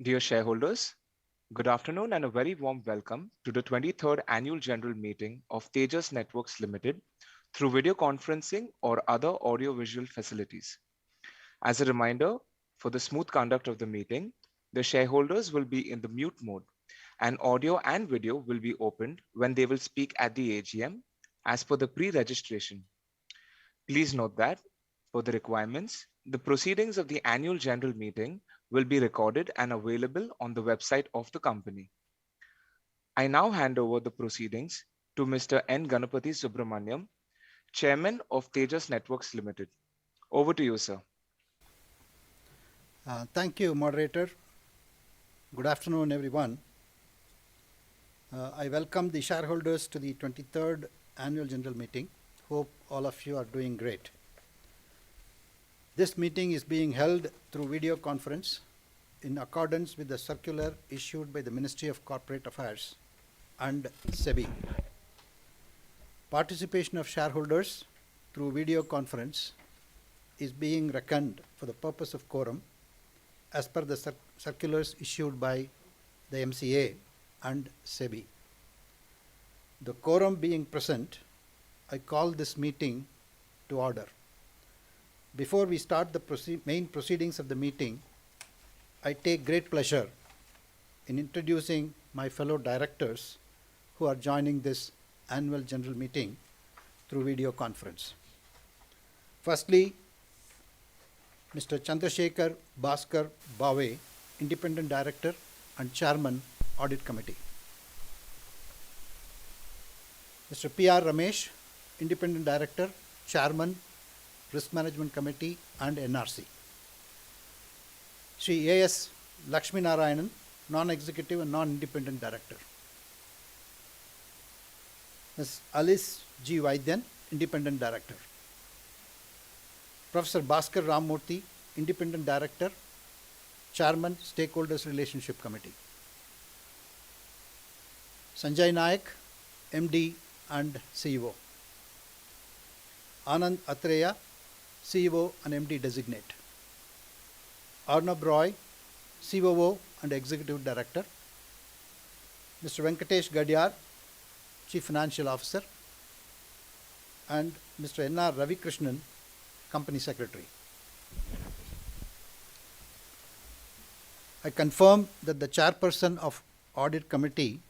Dear shareholders, good afternoon and a very warm welcome to the 23rd Annual General Meeting of Tejas Networks Limited through video conferencing or other audio-visual facilities. As a reminder, for the smooth conduct of the meeting, the shareholders will be in the mute mode and audio and video will be opened when they will speak at the AGM as per the pre-registration. Please note that for the requirements, the proceedings of the annual general meeting will be recorded and available on the website of the company. I now hand over the proceedings to Mr. N. Ganapathy Subramaniam, Chairman of Tejas Networks Limited. Over to you, sir. Thank you, moderator. Good afternoon, everyone. I welcome the shareholders to the 23rd Annual General Meeting. Hope all of you are doing great. This meeting is being held through video conference in accordance with the circular issued by the Ministry of Corporate Affairs and SEBI. Participation of shareholders through video conference is being reckoned for the purpose of quorum as per the circulars issued by the MCA and SEBI. The quorum being present, I call this meeting to order. Before we start the main proceedings of the meeting, I take great pleasure in introducing my fellow directors who are joining this annual general meeting through video conference. Firstly, Mr. Chandrasekhar Bhaskar Bave, Independent Director and Chairman, Audit Committee. Mr. P.R. Ramesh, Independent Director, Chairman, Risk Management Committee and NRC. Sri A.S. Lakshmi Narayanan, Non-Executive and Non-Independent Director. Ms. Alice G. Vaidyan, Independent Director. Professor Bhaskar Ramamurthy, Independent Director, Chairman, Stakeholders Relationship Committee. Sanjay Nayak, MD and CEO. Anand Atreya, CEO and MD Designate. Arnab Roy, COO and Executive Director. Mr. Venkatesh Gadiyar, Chief Financial Officer. And Mr. N.R. Ravikrishnan, Company Secretary. I confirm that the Chairperson of Audit Committee,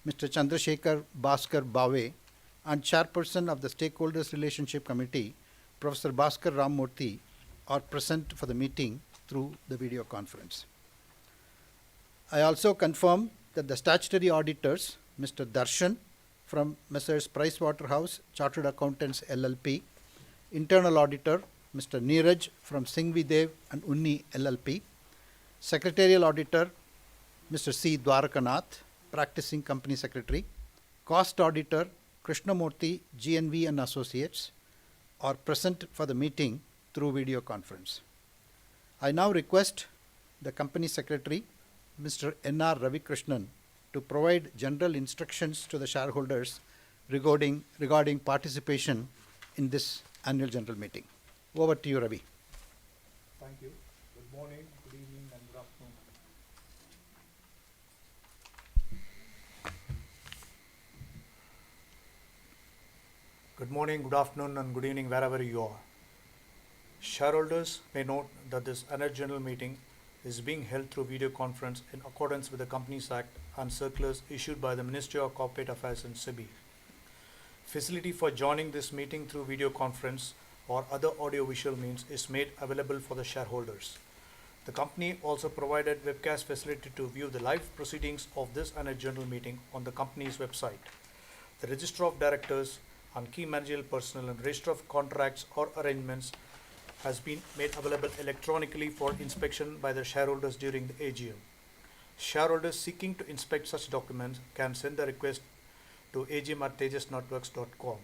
Mr. Chandrasekhar Bhaskar Bave, and Chairperson of the Stakeholders Relationship Committee, Professor Bhaskar Ramamurthy, are present for the meeting through the video conference. I also confirm that the statutory auditors, Mr. Darshan from Messrs. Pricewaterhouse Chartered Accountants LLP, Internal Auditor, Mr. Neeraj from Singhvi Dev and Unni LLP, Secretarial Auditor, Mr. C. Dwarakanath, Practicing Company Secretary, Cost Auditor, Krishnamurthy, GNV and Associates, are present for the meeting through video conference. I now request the Company Secretary, Mr. N.R. Ravikrishnan, to provide general instructions to the shareholders regarding participation in this annual general meeting. Over to you, Ravi. Thank you. Good morning, good evening, and good afternoon. Good morning, good afternoon, and good evening, wherever you are. Shareholders may note that this annual general meeting is being held through video conference in accordance with the Companies Act and circulars issued by the Ministry of Corporate Affairs and SEBI. Facility for joining this meeting through video conference or other audio-visual means is made available for the shareholders. The company also provided webcast facility to view the live proceedings of this annual general meeting on the company's website. The Register of Directors and key managerial personnel and Register of Contracts or Arrangements has been made available electronically for inspection by the shareholders during the AGM. Shareholders seeking to inspect such documents can send the request to agm@tejasnetworks.com.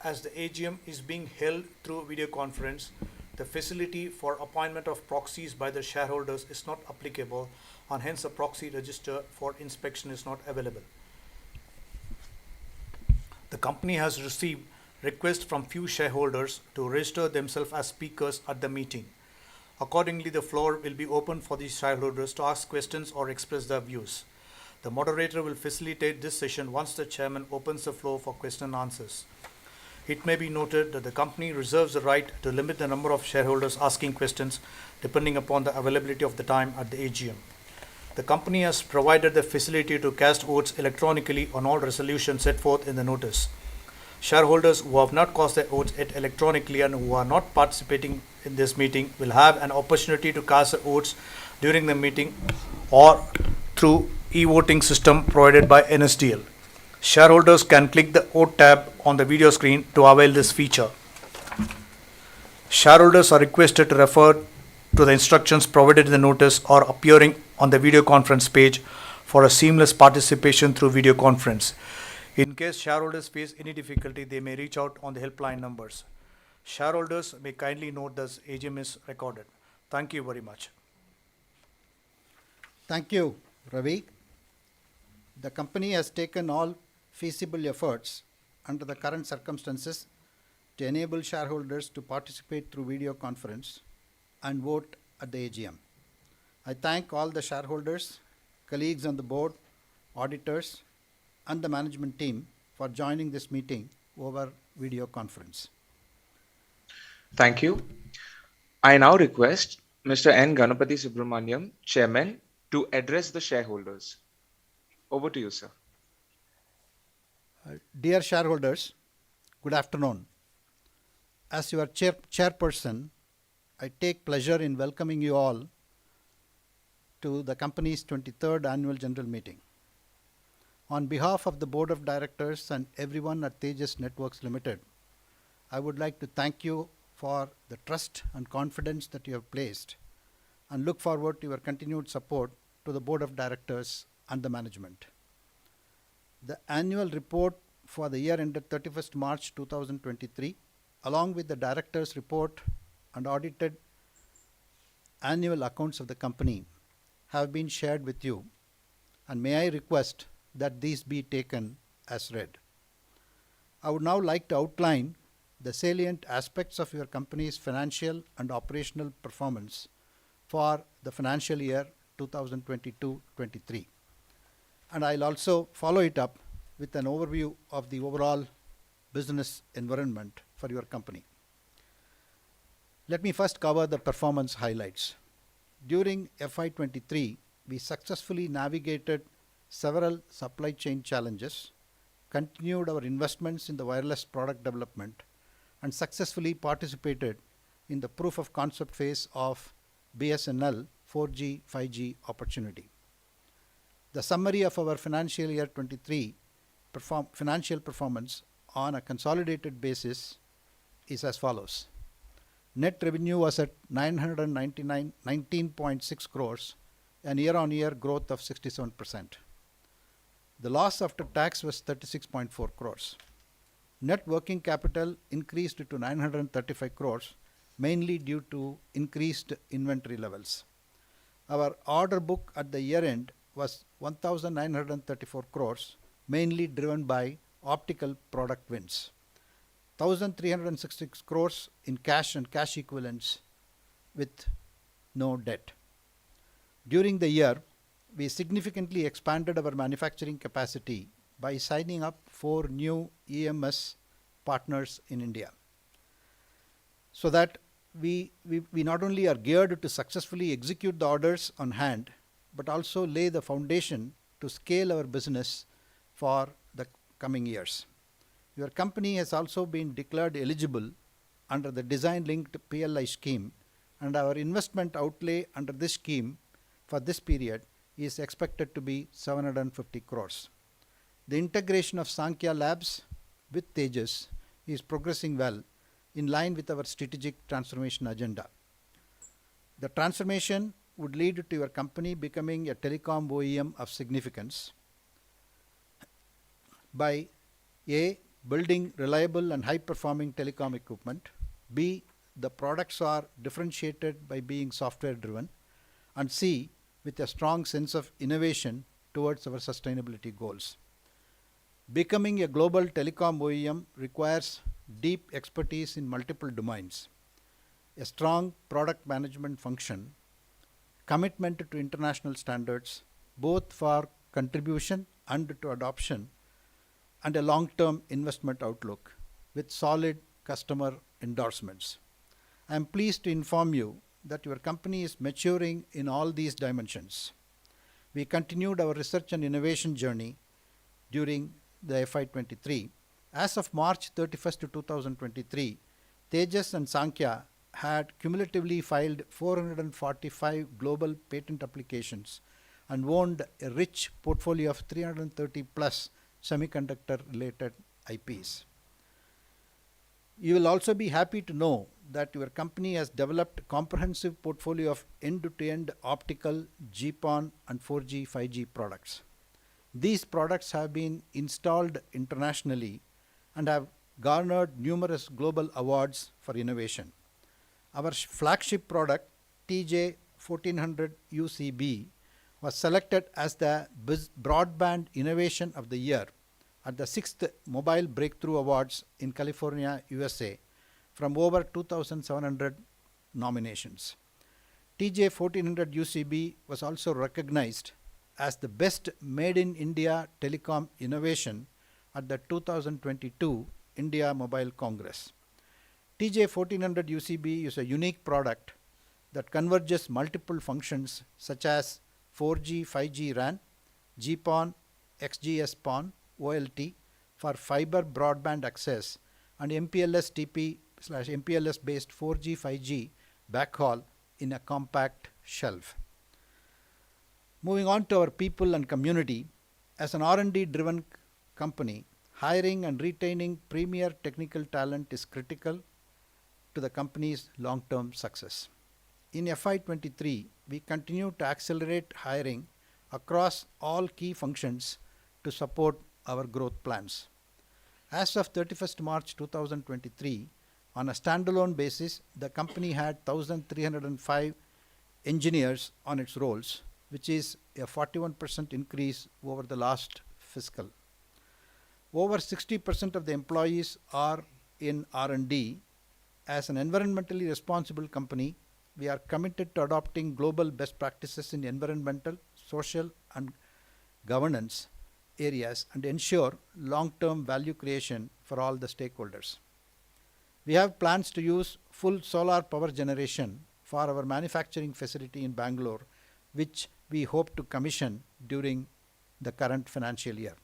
As the AGM is being held through video conference, the facility for appointment of proxies by the shareholders is not applicable, and hence a proxy register for inspection is not available. The company has received requests from few shareholders to register themselves as speakers at the meeting. Accordingly, the floor will be open for the shareholders to ask questions or express their views. The moderator will facilitate this session once the chairman opens the floor for question and answers. It may be noted that the company reserves the right to limit the number of shareholders asking questions depending upon the availability of the time at the AGM. The company has provided the facility to cast votes electronically on all resolutions set forth in the notice. Shareholders who have not cast their votes yet electronically and who are not participating in this meeting will have an opportunity to cast their votes during the meeting or through e-voting system provided by NSDL. Shareholders can click the Vote tab on the video screen to avail this feature. Shareholders are requested to refer to the instructions provided in the notice or appearing on the video conference page for a seamless participation through video conference. In case shareholders face any difficulty, they may reach out on the helpline numbers. Shareholders may kindly note that AGM is recorded. Thank you very much. Thank you, Ravi. The company has taken all feasible efforts under the current circumstances to enable shareholders to participate through video conference and vote at the AGM. I thank all the shareholders, colleagues on the board, auditors, and the management team for joining this meeting over video conference. Thank you. I now request Mr. N. Ganapathy Subramaniam, Chairman, to address the shareholders. Over to you, sir. Dear shareholders, good afternoon. As your chairperson, I take pleasure in welcoming you all to the company's 23rd annual general meeting. On behalf of the board of directors and everyone at Tejas Networks Limited, I would like to thank you for the trust and confidence that you have placed and look forward to your continued support to the board of directors and the management. The annual report for the year ended 31st March 2023, along with the director's report and audited annual accounts of the company, have been shared with you, and may I request that these be taken as read. I would now like to outline the salient aspects of your company's financial and operational performance for the financial year 2022-23. And I'll also follow it up with an overview of the overall business environment for your company. Let me first cover the performance highlights. During FY23, we successfully navigated several supply chain challenges, continued our investments in the wireless product development, and successfully participated in the proof of concept phase of BSNL 4G 5G opportunity. The summary of our financial year 23 financial performance on a consolidated basis is as follows. Net revenue was at 19.6 crores, and year-on-year growth of 67%. The loss after tax was 36.4 crores. Net working capital increased to 935 crores, mainly due to increased inventory levels. Our order book at the year end was 1,934 crores, mainly driven by optical product wins. 1,366 crores in cash and cash equivalents with no debt. During the year, we significantly expanded our manufacturing capacity by signing up 4 new EMS partners in India, so that we not only are geared to successfully execute the orders on hand, but also lay the foundation to scale our business for the coming years. Your company has also been declared eligible under the design-linked PLI scheme, and our investment outlay under this scheme for this period is expected to be 750 crores. The integration of Sankhya Labs with Tejas is progressing well in line with our strategic transformation agenda. The transformation would lead to your company becoming a telecom OEM of significance by A, building reliable and high-performing telecom equipment, B, the products are differentiated by being software-driven, and C, with a strong sense of innovation towards our sustainability goals. Becoming a global telecom OEM requires deep expertise in multiple domains. a strong product management function, commitment to international standards, both for contribution and to adoption, and a long-term investment outlook with solid customer endorsements. I am pleased to inform you that your company is maturing in all these dimensions. We continued our research and innovation journey during the FY23. As of March 31st, 2023, Tejas and Sankhya had cumulatively filed 445 global patent applications and owned a rich portfolio of 330 plus semiconductor related IPs. You will also be happy to know that your company has developed a comprehensive portfolio of end-to-end optical, GPON and 4G, 5G products. These products have been installed internationally and have garnered numerous global awards for innovation. Our flagship product, TJ 1400 UCB, was selected as the Broadband Innovation of the Year at the 6th Mobile Breakthrough Awards in California, USA, from over 2,700 nominations. TJ 1400 UCB was also recognized as the best Made in India telecom innovation at the 2022 India Mobile Congress. TJ 1400 UCB is a unique product that converges multiple functions such as 4G, 5G RAN, GPON, XGS-PON, OLT for fiber broadband access, and MPLS TP/MPLS based 4G, 5G backhaul in a compact shelf. Moving on to our people and community, as an R&D driven company, hiring and retaining premier technical talent is critical to the company's long-term success. In FY23, we continue to accelerate hiring across all key functions to support our growth plans. As of 31st March 2023, on a standalone basis, the company had 1,305 engineers on its rolls, which is a 41% increase over the last fiscal. Over 60% of the employees are in R&D. As an environmentally responsible company, we are committed to adopting global best practices in environmental, social, and governance areas and ensure long-term value creation for all the stakeholders. We have plans to use full solar power generation for our manufacturing facility in Bangalore, which we hope to commission during the current financial year.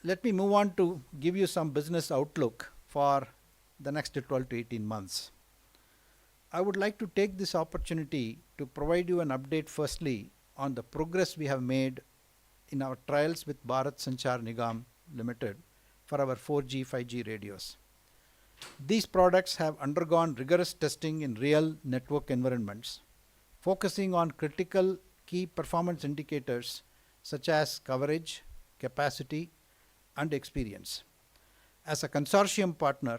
Let me move on to give you some business outlook for the next 12 to 18 months. I would like to take this opportunity to provide you an update firstly on the progress we have made in our trials with Bharat Sanchar Nigam Limited for our 4G, 5G radios. These products have undergone rigorous testing in real network environments, focusing on critical key performance indicators such as coverage, capacity, and experience. As a consortium partner,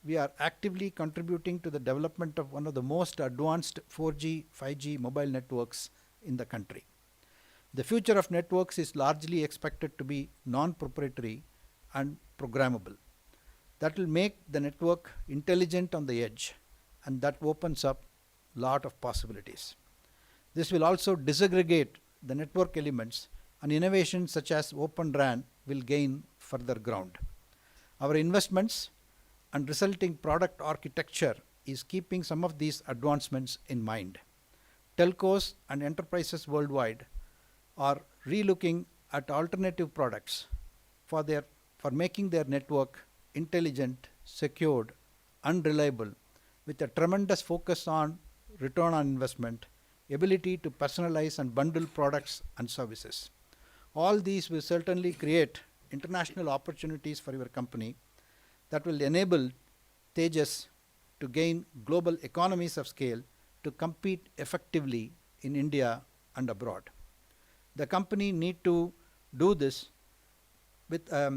we are actively contributing to the development of one of the most advanced 4G, 5G mobile networks in the country. The future of networks is largely expected to be non-proprietary and programmable. That will make the network intelligent on the edge, and that opens up a lot of possibilities. This will also disaggregate the network elements, and innovations such as Open RAN will gain further ground. Our investments and resulting product architecture is keeping some of these advancements in mind. Telcos and enterprises worldwide are relooking at alternative products for making their network intelligent, secured, and reliable, with a tremendous focus on return on investment, ability to personalize and bundle products and services. All these will certainly create international opportunities for your company that will enable Tejas to gain global economies of scale to compete effectively in India and abroad. The company need to do this with a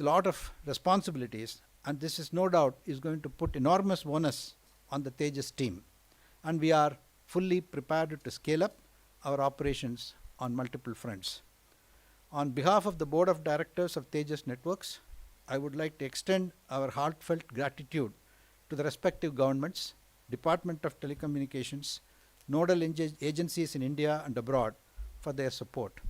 lot of responsibilities, and this is no doubt is going to put enormous onus on the Tejas team, and we are fully prepared to scale up our operations on multiple fronts. On behalf of the Board of Directors of Tejas Networks, I would like to extend our heartfelt gratitude to the respective governments, Department of Telecommunications, nodal agencies in India and abroad for their support.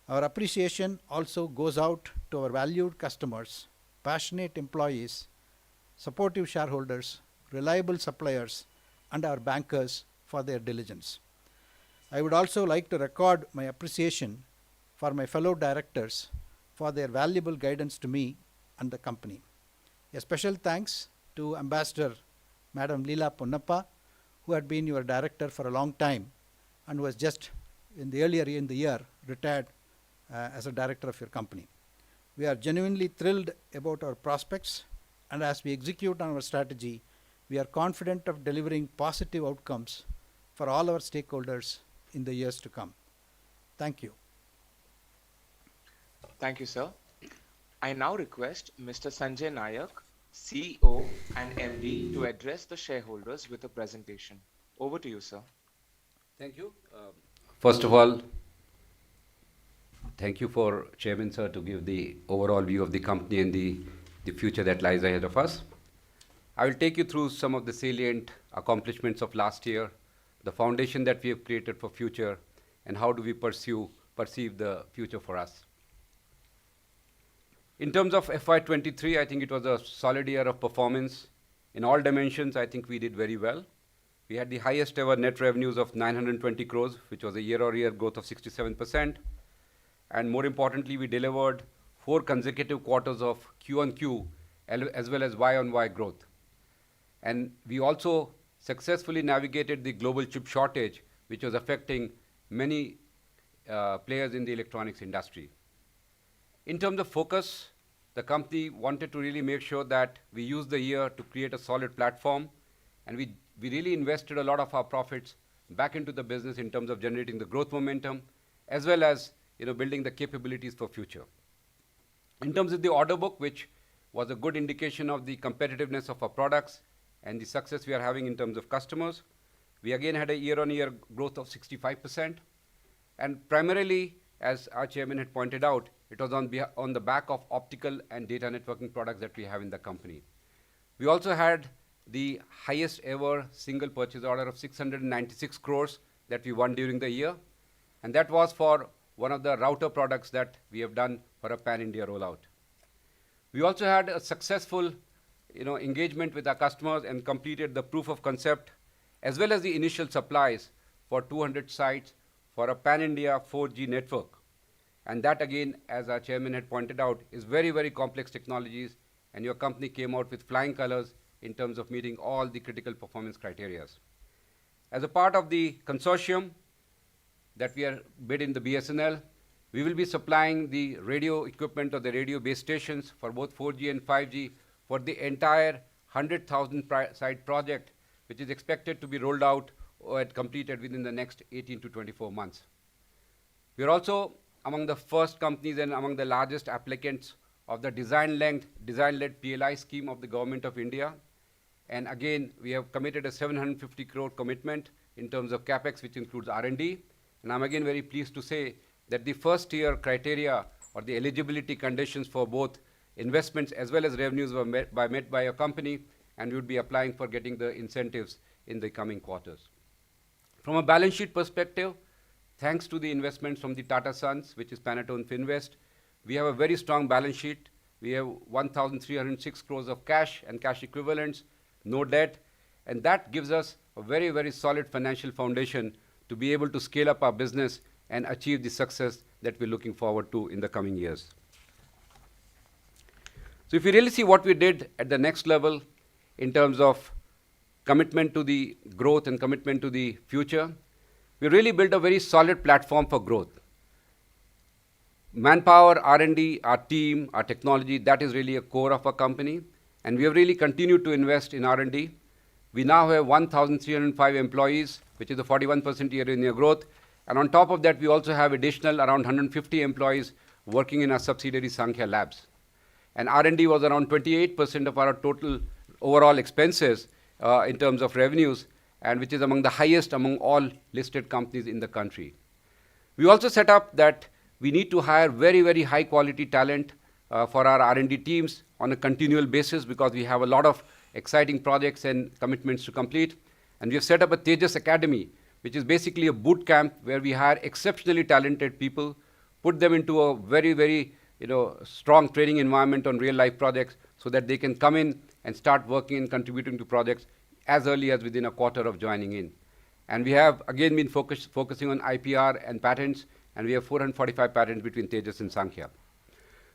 Our appreciation also goes out to our valued customers, passionate employees, supportive shareholders, reliable suppliers, and our bankers for their diligence. I would also like to record my appreciation for my fellow directors for their valuable guidance to me and the company. A special thanks to Ambassador Madam Leela Ponnappa, who had been your director for a long time and was just earlier in the year retired as a director of your company. We are genuinely thrilled about our prospects, and as we execute on our strategy, we are confident of delivering positive outcomes for all our stakeholders in the years to come. Thank you. Thank you, sir. I now request Mr. Sanjay Nayak, CEO and MD, to address the shareholders with a presentation. Over to you, sir. Thank you. First of all, thank you for Chairman Sir to give the overall view of the company and the future that lies ahead of us. I will take you through some of the salient accomplishments of last year, the foundation that we have created for future, and how do we perceive the future for us. In terms of FY23, I think it was a solid year of performance. In all dimensions, I think we did very well. We had the highest ever net revenues of 920 crores, which was a year-on-year growth of 67%. And more importantly, we delivered 4 consecutive quarters of Q-on-Q as well as Y-on-Y growth. And we also successfully navigated the global chip shortage, which was affecting many players in the electronics industry. In terms of focus, the company wanted to really make sure that we use the year to create a solid platform, and we really invested a lot of our profits back into the business in terms of generating the growth momentum, as well as building the capabilities for future. In terms of the order book, which was a good indication of the competitiveness of our products and the success we are having in terms of customers, we again had a year-on-year growth of 65%. And primarily, as our chairman had pointed out, it was on the back of optical and data networking products that we have in the company. We also had the highest ever single purchase order of 696 crores that we won during the year. And that was for one of the router products that we have done for a pan-India rollout. We also had a successful engagement with our customers and completed the proof of concept, as well as the initial supplies for 200 sites for a pan-India 4G network. And that again, as our chairman had pointed out, is very, very complex technologies, and your company came out with flying colors in terms of meeting all the critical performance criteria. As a part of the consortium that we are bid in the BSNL, we will be supplying the radio equipment or the radio base stations for both 4G and 5G for the entire 100,000 site project, which is expected to be rolled out or completed within the next 18 to 24 months. We are also among the first companies and among the largest applicants of the design-led PLI scheme of the Government of India. And again, we have committed a 750 crore commitment in terms of CapEx, which includes R&D. And I'm again very pleased to say that the first year criteria or the eligibility conditions for both investments as well as revenues were met by a company, and we would be applying for getting the incentives in the coming quarters. From a balance sheet perspective, thanks to the investments from the Tata Sons, which is Panatone Finvest, we have a very strong balance sheet. We have 1,306 crores of cash and cash equivalents, no debt, and that gives us a very, very solid financial foundation to be able to scale up our business and achieve the success that we're looking forward to in the coming years. So if you really see what we did at the next level in terms of commitment to the growth and commitment to the future, we really built a very solid platform for growth. Manpower, R&D, our team, our technology, that is really a core of our company. And we have really continued to invest in R&D. We now have 1,305 employees, which is a 41% year-on-year growth. And on top of that, we also have additional around 150 employees working in our subsidiary Sankhya Labs. And R&D was around 28% of our total overall expenses in terms of revenues, and which is among the highest among all listed companies in the country. We also set up that we need to hire very, very high quality talent for our R&D teams on a continual basis, because we have a lot of exciting projects and commitments to complete. And we have set up a Tejas Academy, which is basically a boot camp where we hire exceptionally talented people, put them into a very, very strong training environment on real life projects so that they can come in and start working and contributing to projects as early as within a quarter of joining in. And we have again been focusing on IPR and patents, and we have 445 patents between Tejas and Sankhya.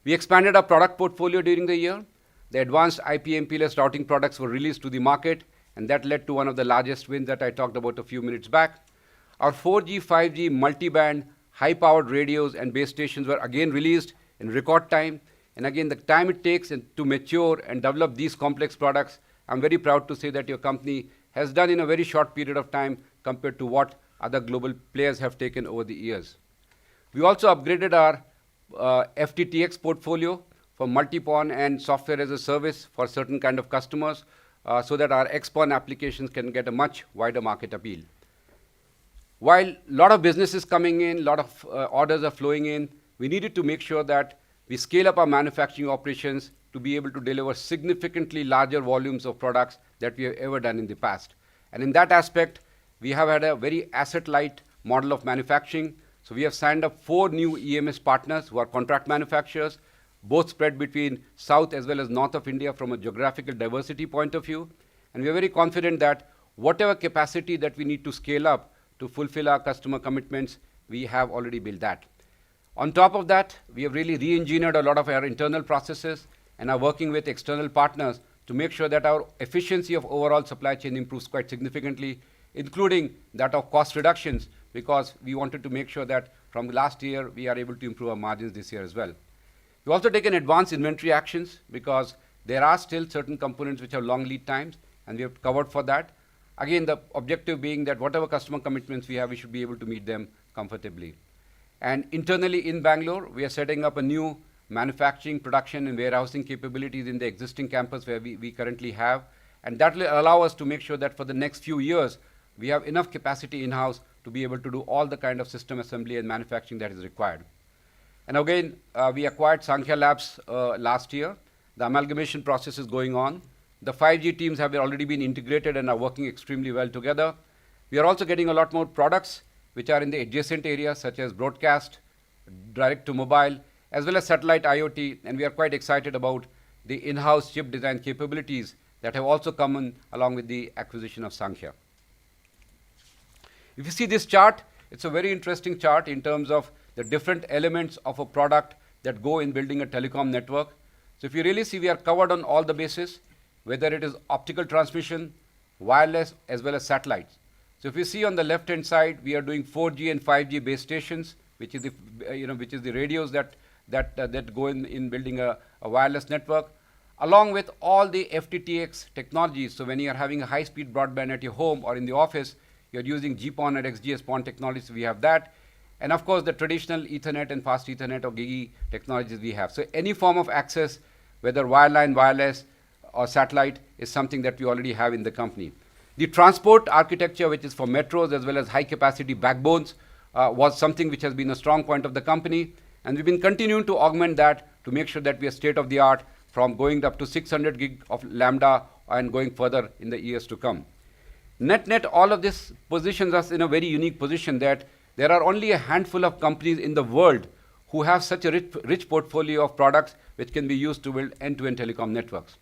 We expanded our product portfolio during the year. The advanced IP-MPLS routing products were released to the market, and that led to one of the largest wins that I talked about a few minutes back. Our 4G, 5G, multi-band, high-powered radios and base stations were again released in record time. And again, the time it takes to mature and develop these complex products, I'm very proud to say that your company has done in a very short period of time compared to what other global players have taken over the years. We also upgraded our FTTX portfolio for multi-PON and software as a service for certain kind of customers so that our XPON applications can get a much wider market appeal. While a lot of business is coming in, a lot of orders are flowing in, we needed to make sure that we scale up our manufacturing operations to be able to deliver significantly larger volumes of products that we have ever done in the past. And in that aspect, we have had a very asset-light model of manufacturing. So we have signed up 4 new EMS partners who are contract manufacturers, both spread between south as well as north of India from a geographical diversity point of view. And we are very confident that whatever capacity that we need to scale up to fulfill our customer commitments, we have already built that. On top of that, we have really re-engineered a lot of our internal processes and are working with external partners to make sure that our efficiency of overall supply chain improves quite significantly, including that of cost reductions, because we wanted to make sure that from the last year, we are able to improve our margins this year as well. We've also taken advanced inventory actions because there are still certain components which have long lead times, and we have covered for that. Again, the objective being that whatever customer commitments we have, we should be able to meet them comfortably. And internally in Bangalore, we are setting up a new manufacturing, production, and warehousing capabilities in the existing campus where we currently have. And that will allow us to make sure that for the next few years, we have enough capacity in-house to be able to do all the kind of system assembly and manufacturing that is required. And again, we acquired Sankhya Labs last year. The amalgamation process is going on. The 5G teams have already been integrated and are working extremely well together. We are also getting a lot more products which are in the adjacent areas such as broadcast, direct to mobile, as well as satellite IoT, and we are quite excited about the in-house chip design capabilities that have also come in along with the acquisition of Sankhya. If you see this chart, it's a very interesting chart in terms of the different elements of a product that go in building a telecom network. So if you really see, we are covered on all the bases, whether it is optical transmission, wireless, as well as satellites. So if you see on the left-hand side, we are doing 4G and 5G base stations, which is the radios that go in building a wireless network, along with all the FTTX technologies. So when you are having a high-speed broadband at your home or in the office, you're using GPON and XGS-PON technology, so we have that. And of course, the traditional Ethernet and fast Ethernet or GIGI technologies we have. So any form of access, whether wireline, wireless, or satellite, is something that we already have in the company. The transport architecture, which is for metros as well as high-capacity backbones, was something which has been a strong point of the company. And we've been continuing to augment that to make sure that we are state-of-the-art from going up to 600 gig of Lambda and going further in the years to come. Net, all of this positions us in a very unique position that there are only a handful of companies in the world who have such a rich portfolio of products which can be used to build end-to-end telecom networks.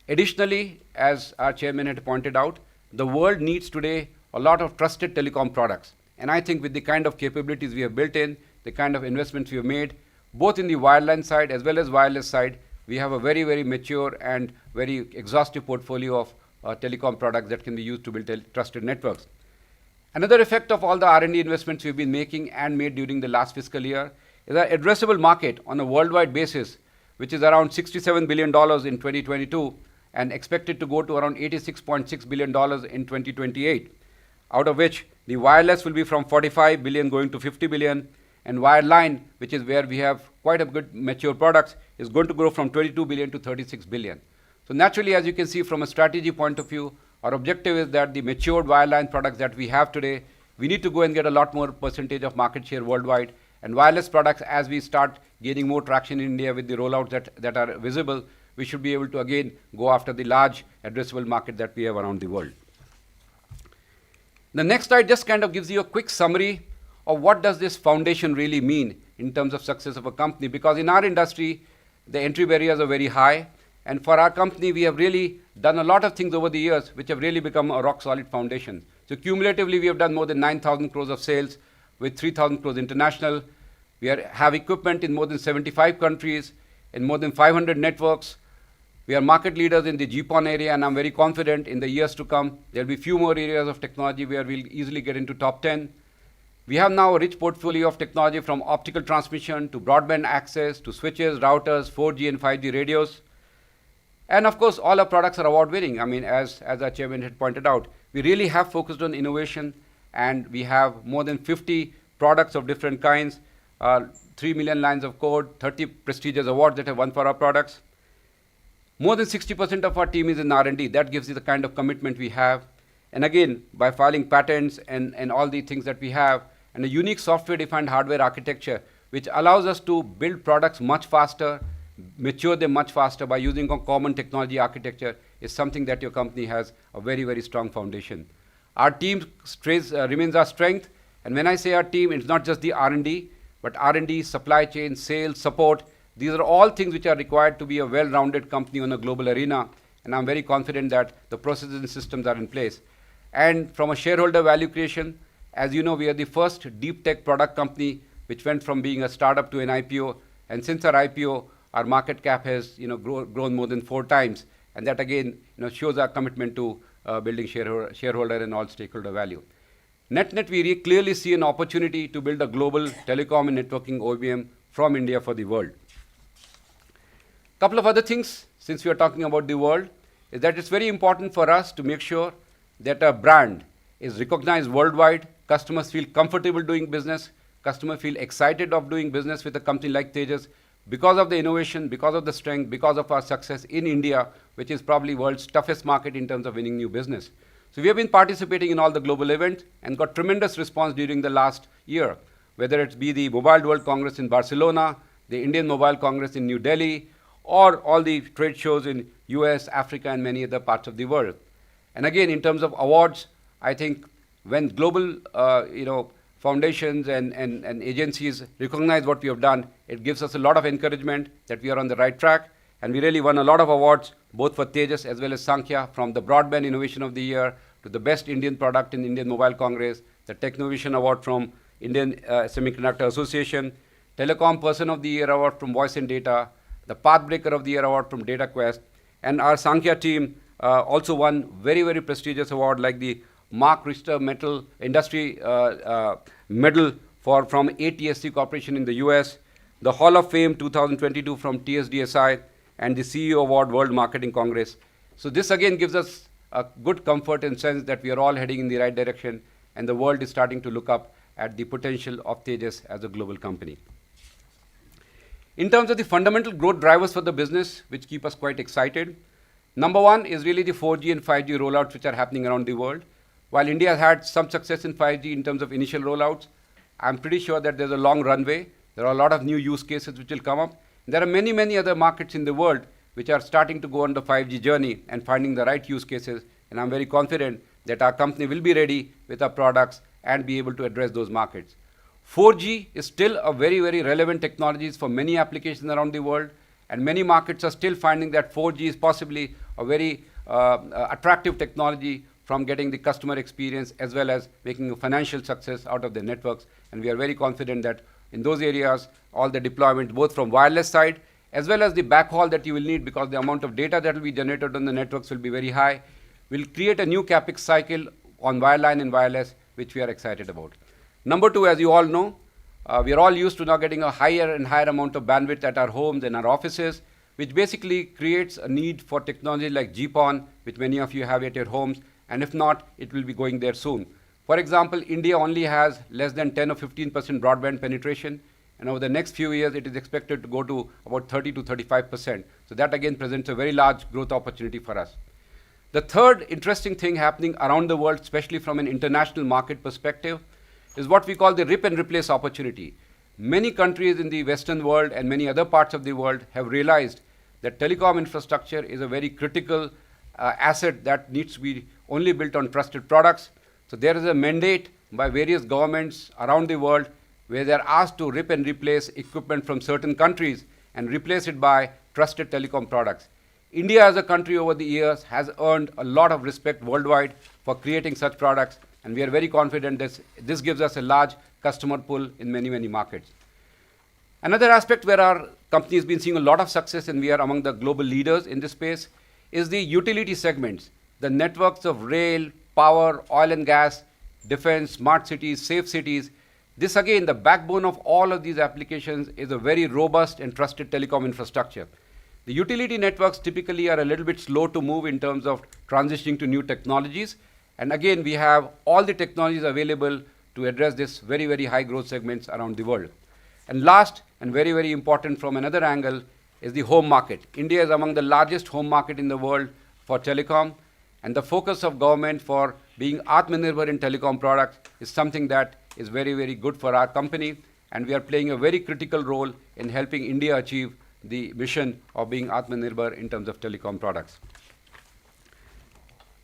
Additionally, as our chairman had pointed out, the world needs today a lot of trusted telecom products. And I think with the kind of capabilities we have built in, the kind of investments we have made, both in the wireline side as well as wireless side, we have a very, very mature and very exhaustive portfolio of telecom products that can be used to build trusted networks. Another effect of all the R&D investments we've been making and made during the last fiscal year is our addressable market on a worldwide basis, which is around $67 billion in 2022 and expected to go to around $86.6 billion in 2028, out of which the wireless will be from 45 billion going to 50 billion, and wireline, which is where we have quite a good mature products, is going to grow from 22 billion to 36 billion. So naturally, as you can see from a strategy point of view, our objective is that the matured wireline products that we have today, we need to go and get a lot more percentage of market share worldwide. And wireless products, as we start gaining more traction in India with the rollouts that are visible, we should be able to again go after the large addressable market that we have around the world. The next slide just kind of gives you a quick summary of what does this foundation really mean in terms of success of a company, because in our industry, the entry barriers are very high. And for our company, we have really done a lot of things over the years which have really become a rock solid foundation. So cumulatively, we have done more than 9,000 crores of sales with 3,000 crores international. We have equipment in more than 75 countries, in more than 500 networks. We are market leaders in the GPON area, and I'm very confident in the years to come, there'll be few more areas of technology where we'll easily get into top 10. We have now a rich portfolio of technology from optical transmission to broadband access to switches, routers, 4G and 5G radios. And of course, all our products are award-winning. I mean, as our chairman had pointed out, we really have focused on innovation, and we have more than 50 products of different kinds, 3 million lines of code, 30 prestigious awards that have won for our products. More than 60% of our team is in R&D. That gives you the kind of commitment we have. And again, by filing patents and all the things that we have, and a unique software-defined hardware architecture, which allows us to build products much faster, mature them much faster by using a common technology architecture, is something that your company has a very, very strong foundation. Our team remains our strength. And when I say our team, it's not just the R&D, but R&D, supply chain, sales, support. These are all things which are required to be a well-rounded company on a global arena. And I'm very confident that the processes and systems are in place. And from a shareholder value creation, as you know, we are the first deep tech product company which went from being a startup to an IPO. And since our IPO, our market cap has grown more than 4 times. And that again shows our commitment to building shareholder and all stakeholder value. Net, we clearly see an opportunity to build a global telecom and networking OEM from India for the world. Couple of other things, since we are talking about the world, is that it's very important for us to make sure that our brand is recognized worldwide. Customers feel comfortable doing business. Customers feel excited of doing business with a company like Tejas because of the innovation, because of the strength, because of our success in India, which is probably world's toughest market in terms of winning new business. So we have been participating in all the global events and got tremendous response during the last year, whether it be the Mobile World Congress in Barcelona, the Indian Mobile Congress in New Delhi, or all the trade shows in US, Africa, and many other parts of the world. And again, in terms of awards, I think when global foundations and agencies recognize what we have done, it gives us a lot of encouragement that we are on the right track. And we really won a lot of awards, both for Tejas as well as Sankhya, from the Broadband Innovation of the Year to the Best Indian Product in Indian Mobile Congress, the Technovation Award from Indian Semiconductor Association, Telecom Person of the Year Award from Voice and Data, the Pathbreaker of the Year Award from DataQuest. And our Sankhya team also won very, very prestigious award like the Mark Richter Metal Industry Medal from ATSC Corporation in the US, the Hall of Fame 2022 from TSDSI, and the CEO Award World Marketing Congress. So this again gives us a good comfort and sense that we are all heading in the right direction, and the world is starting to look up at the potential of Tejas as a global company. In terms of the fundamental growth drivers for the business, which keep us quite excited, number one is really the 4G and 5G rollouts which are happening around the world. While India has had some success in 5G in terms of initial rollouts, I'm pretty sure that there's a long runway. There are a lot of new use cases which will come up. And there are many, many other markets in the world which are starting to go on the 5G journey and finding the right use cases. And I'm very confident that our company will be ready with our products and be able to address those markets. 4G is still a very, very relevant technology for many applications around the world. And many markets are still finding that 4G is possibly a very attractive technology from getting the customer experience as well as making a financial success out of their networks. And we are very confident that in those areas, all the deployment, both from wireless side as well as the backhaul that you will need, because the amount of data that will be generated on the networks will be very high, will create a new CapEx cycle on wireline and wireless, which we are excited about. Number two, as you all know, we are all used to now getting a higher and higher amount of bandwidth at our homes and our offices, which basically creates a need for technology like GPON, which many of you have at your homes. And if not, it will be going there soon. For example, India only has less than 10 or 15% broadband penetration. And over the next few years, it is expected to go to about 30 to 35%. So that again presents a very large growth opportunity for us. The third interesting thing happening around the world, especially from an international market perspective, is what we call the rip and replace opportunity. Many countries in the Western world and many other parts of the world have realized that telecom infrastructure is a very critical asset that needs to be only built on trusted products. So there is a mandate by various governments around the world where they are asked to rip and replace equipment from certain countries and replace it by trusted telecom products. India as a country over the years has earned a lot of respect worldwide for creating such products, and we are very confident that this gives us a large customer pull in many, many markets. Another aspect where our company has been seeing a lot of success, and we are among the global leaders in this space, is the utility segments, the networks of rail, power, oil and gas, defense, smart cities, safe cities. This again, the backbone of all of these applications is a very robust and trusted telecom infrastructure. The utility networks typically are a little bit slow to move in terms of transitioning to new technologies. And again, we have all the technologies available to address this very, very high growth segments around the world. And last, and very, very important from another angle, is the home market. India is among the largest home market in the world for telecom. And the focus of government for being Atmanirbhar in telecom products is something that is very, very good for our company. And we are playing a very critical role in helping India achieve the mission of being Atmanirbhar in terms of telecom products.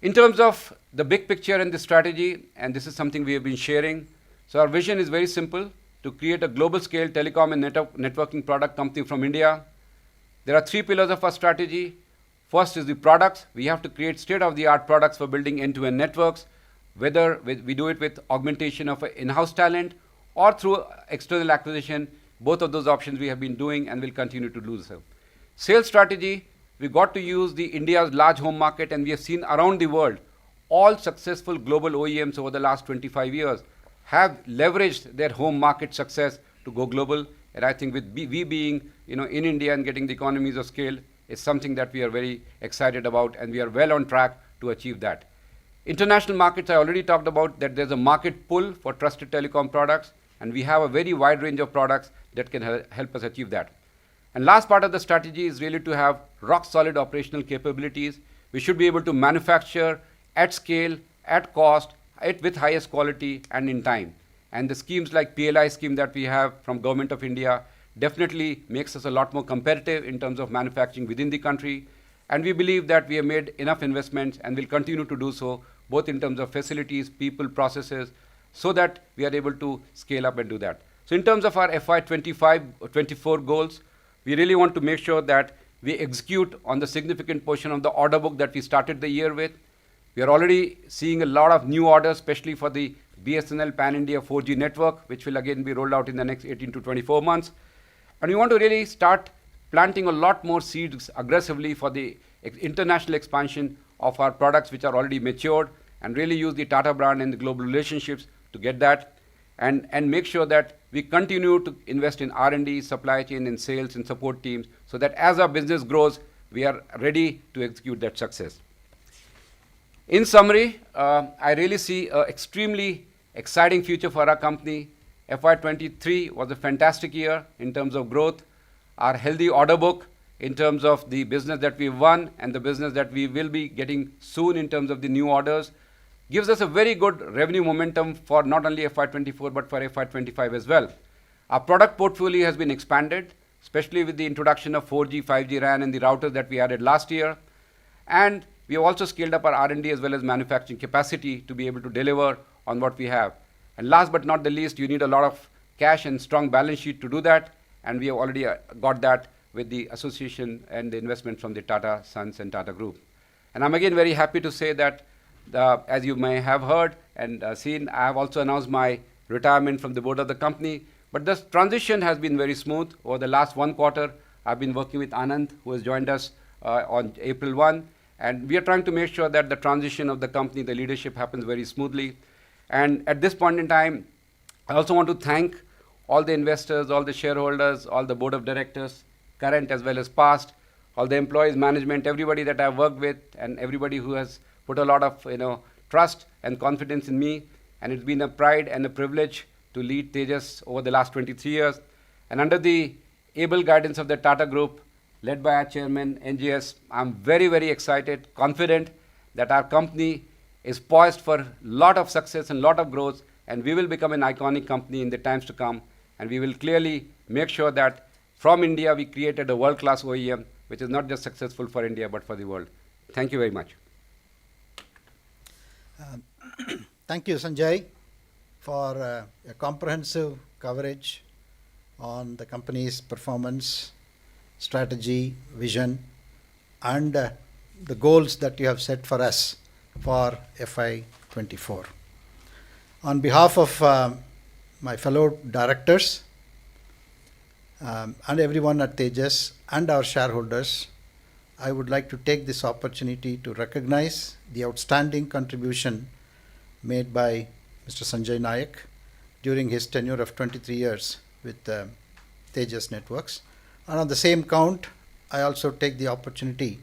In terms of the big picture and the strategy, and this is something we have been sharing. So our vision is very simple, to create a global scale telecom and networking product company from India. There are three pillars of our strategy. First is the products. We have to create state-of-the-art products for building end-to-end networks, whether we do it with augmentation of in-house talent or through external acquisition. Both of those options we have been doing and will continue to do so. Sales strategy, we got to use the India's large home market, and we have seen around the world all successful global OEMs over the last 25 years have leveraged their home market success to go global. And I think with we being in India and getting the economies of scale is something that we are very excited about, and we are well on track to achieve that. International markets, I already talked about that there's a market pull for trusted telecom products, and we have a very wide range of products that can help us achieve that. And last part of the strategy is really to have rock solid operational capabilities. We should be able to manufacture at scale, at cost, with highest quality and in time. And the schemes like PLI scheme that we have from Government of India definitely makes us a lot more competitive in terms of manufacturing within the country. And we believe that we have made enough investments and will continue to do so, both in terms of facilities, people, processes, so that we are able to scale up and do that. So in terms of our FY25-24 goals, we really want to make sure that we execute on the significant portion of the order book that we started the year with. We are already seeing a lot of new orders, especially for the BSNL Pan-India 4G network, which will again be rolled out in the next 18 to 24 months. And we want to really start planting a lot more seeds aggressively for the international expansion of our products, which are already matured, and really use the Tata brand and the global relationships to get that, and make sure that we continue to invest in R&D, supply chain, and sales and support teams, so that as our business grows, we are ready to execute that success. In summary, I really see an extremely exciting future for our company. FY23 was a fantastic year in terms of growth. Our healthy order book in terms of the business that we won and the business that we will be getting soon in terms of the new orders gives us a very good revenue momentum for not only FY24 but for FY25 as well. Our product portfolio has been expanded, especially with the introduction of 4G, 5G RAN and the routers that we added last year. And we have also scaled up our R&D as well as manufacturing capacity to be able to deliver on what we have. And last but not the least, you need a lot of cash and strong balance sheet to do that. And we have already got that with the association and the investment from the Tata Sons and Tata Group. And I'm again very happy to say that, as you may have heard and seen, I have also announced my retirement from the board of the company. But this transition has been very smooth. Over the last 1 quarter, I've been working with Anand, who has joined us on April 1. And we are trying to make sure that the transition of the company, the leadership happens very smoothly. And at this point in time, I also want to thank all the investors, all the shareholders, all the board of directors, current as well as past, all the employees, management, everybody that I've worked with, and everybody who has put a lot of trust and confidence in me. And it's been a pride and a privilege to lead Tejas over the last 23 years. And under the able guidance of the Tata Group, led by our chairman, NGS, I'm very, very excited, confident that our company is poised for a lot of success and a lot of growth, and we will become an iconic company in the times to come. And we will clearly make sure that from India, we created a world-class OEM which is not just successful for India but for the world. Thank you very much. Thank you, Sanjay, for a comprehensive coverage on the company's performance, strategy, vision, and the goals that you have set for us for FY24. On behalf of my fellow directors and everyone at Tejas and our shareholders, I would like to take this opportunity to recognize the outstanding contribution made by Mr. Sanjay Nayak during his tenure of 23 years with Tejas Networks. And on the same count, I also take the opportunity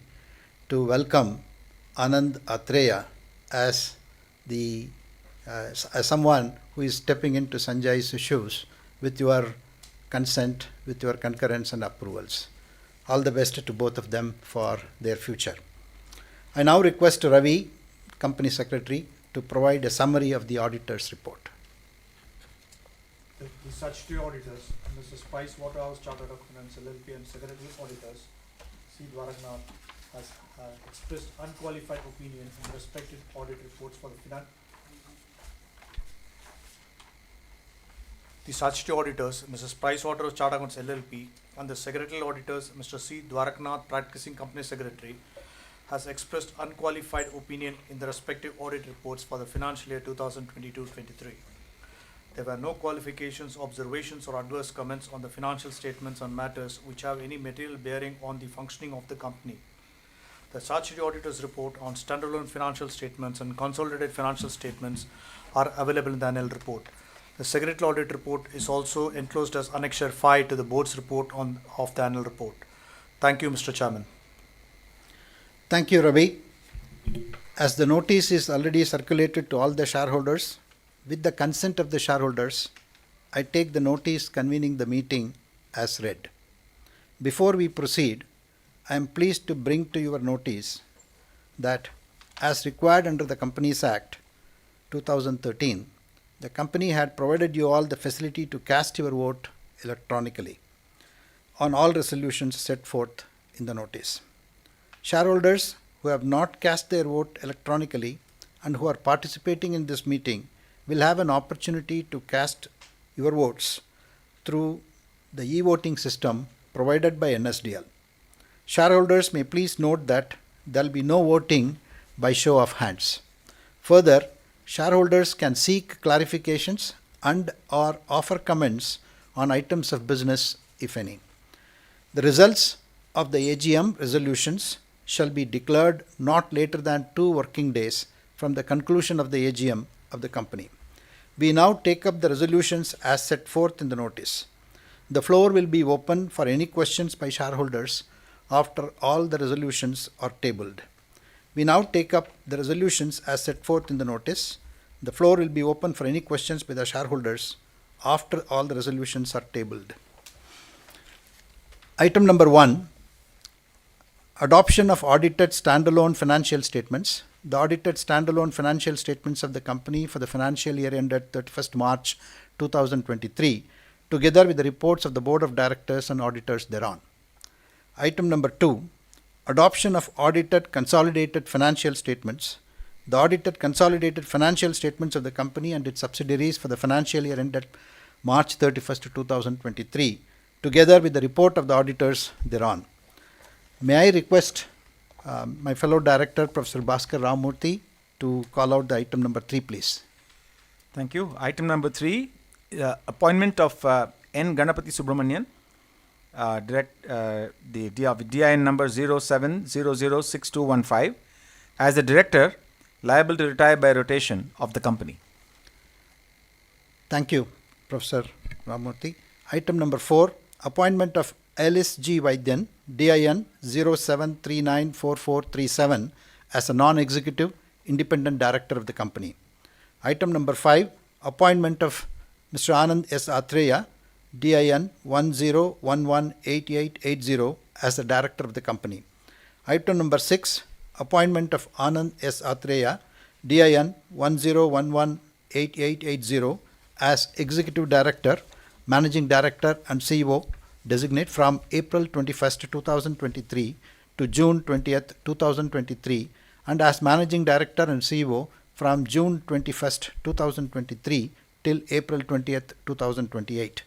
to welcome Anand Atreya as someone who is stepping into Sanjay's shoes with your consent, with your concurrence and approvals. All the best to both of them for their future. I now request Ravi, Company Secretary, to provide a summary of the auditor's report. The statutory auditors, Mrs. Pricewaterhouse Chartered Accountants LLP and Secretary Auditors, C. Dwarkanath, has expressed unqualified opinion in respective audit reports for the The statutory auditors, Mrs. Pricewaterhouse Chartered Accountants LLP, and the secretarial auditors, Mr. C. Dwarkanath, Practicing Company Secretary, has expressed unqualified opinion in the respective audit reports for the financial year 2022-23. There were no qualifications, observations, or adverse comments on the financial statements on matters which have any material bearing on the functioning of the company. The statutory auditor's report on standalone financial statements and consolidated financial statements are available in the annual report. The secretarial audit report is also enclosed as Annexure 5 to the board's report of the annual report. Thank you, Mr. Chairman. Thank you, Ravi. As the notice is already circulated to all the shareholders, with the consent of the shareholders, I take the notice convening the meeting as read. Before we proceed, I am pleased to bring to your notice that, as required under the Companies Act 2013, the company had provided you all the facility to cast your vote electronically on all resolutions set forth in the notice. Shareholders who have not cast their vote electronically and who are participating in this meeting will have an opportunity to cast your votes through the e-voting system provided by NSDL. Shareholders may please note that there will be no voting by show of hands. Further, shareholders can seek clarifications and or offer comments on items of business, if any. The results of the AGM resolutions shall be declared not later than 2 working days from the conclusion of the AGM of the company. We now take up the resolutions as set forth in the notice. The floor will be open for any questions by shareholders after all the resolutions are tabled. We now take up the resolutions as set forth in the notice. The floor will be open for any questions by the shareholders after all the resolutions are tabled. Item number 1, adoption of audited standalone financial statements. The audited standalone financial statements of the company for the financial year ended 31st March 2023, together with the reports of the Board of Directors and auditors thereon. Item number 2, adoption of audited consolidated financial statements. The audited consolidated financial statements of the company and its subsidiaries for the financial year ended March 31st, 2023, together with the report of the auditors thereon. May I request my fellow director, Professor Bhaskar Ramamurthy, to call out the item number 3, please. Thank you. Item number 3, appointment of N. Ganapati Subramanian, the DIN number 07006215, as the director liable to retire by rotation of the company. Thank you, Professor Ramamurthy. Item number 4, appointment of Alice G. Vaidyan, DIN 07394437, as a non-executive independent director of the company. Item number 5, appointment of Mr. Anand S. Atreya, DIN 10118880, as the director of the company. Item number 6, appointment of Anand S. Atreya, DIN 10118880, as executive director, managing director and CEO, designate from April 21st, 2023 to June 20th, 2023, and as Managing Director and CEO from June 21st, 2023 till April 20th, 2028.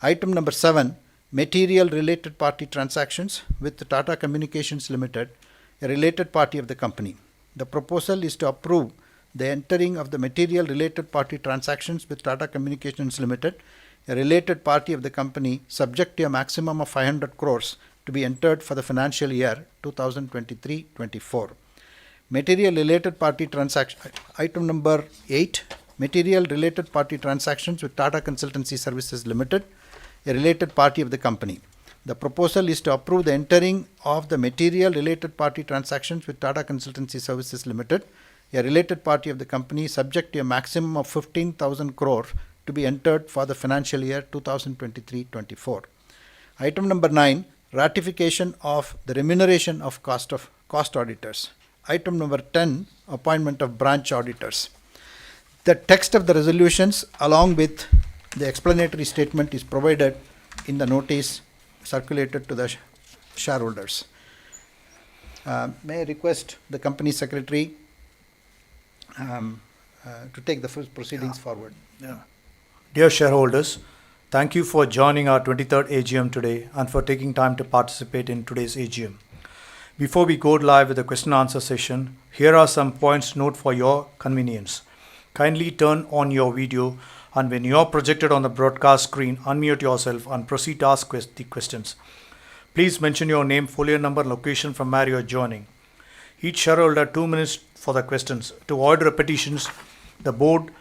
Item number 7, material related party transactions with Tata Communications Limited, a related party of the company. The proposal is to approve the entering of the material related party transactions with Tata Communications Limited, a related party of the company, subject to a maximum of 500 crores to be entered for the financial year 2023-24. Material related party transaction. Item number 8, material related party transactions with Tata Consultancy Services Limited, a related party of the company. The proposal is to approve the entering of the material related party transactions with Tata Consultancy Services Limited, a related party of the company, subject to a maximum of 15,000 crore to be entered for the financial year 2023-24. Item number 9, ratification of the remuneration of cost auditors. Item number 10, appointment of branch auditors. The text of the resolutions along with the explanatory statement is provided in the notice circulated to the shareholders. May I request the company secretary to take the first proceedings forward. Dear shareholders, thank you for joining our 23rd AGM today and for taking time to participate in today's AGM. Before we go live with the question and answer session, here are some points to note for your convenience. Kindly turn on your video, and when you are projected on the broadcast screen, unmute yourself and proceed to ask the questions. Please mention your name, folio number, location from where you are joining. Each shareholder 2 minutes for the questions. To avoid repetitions, the board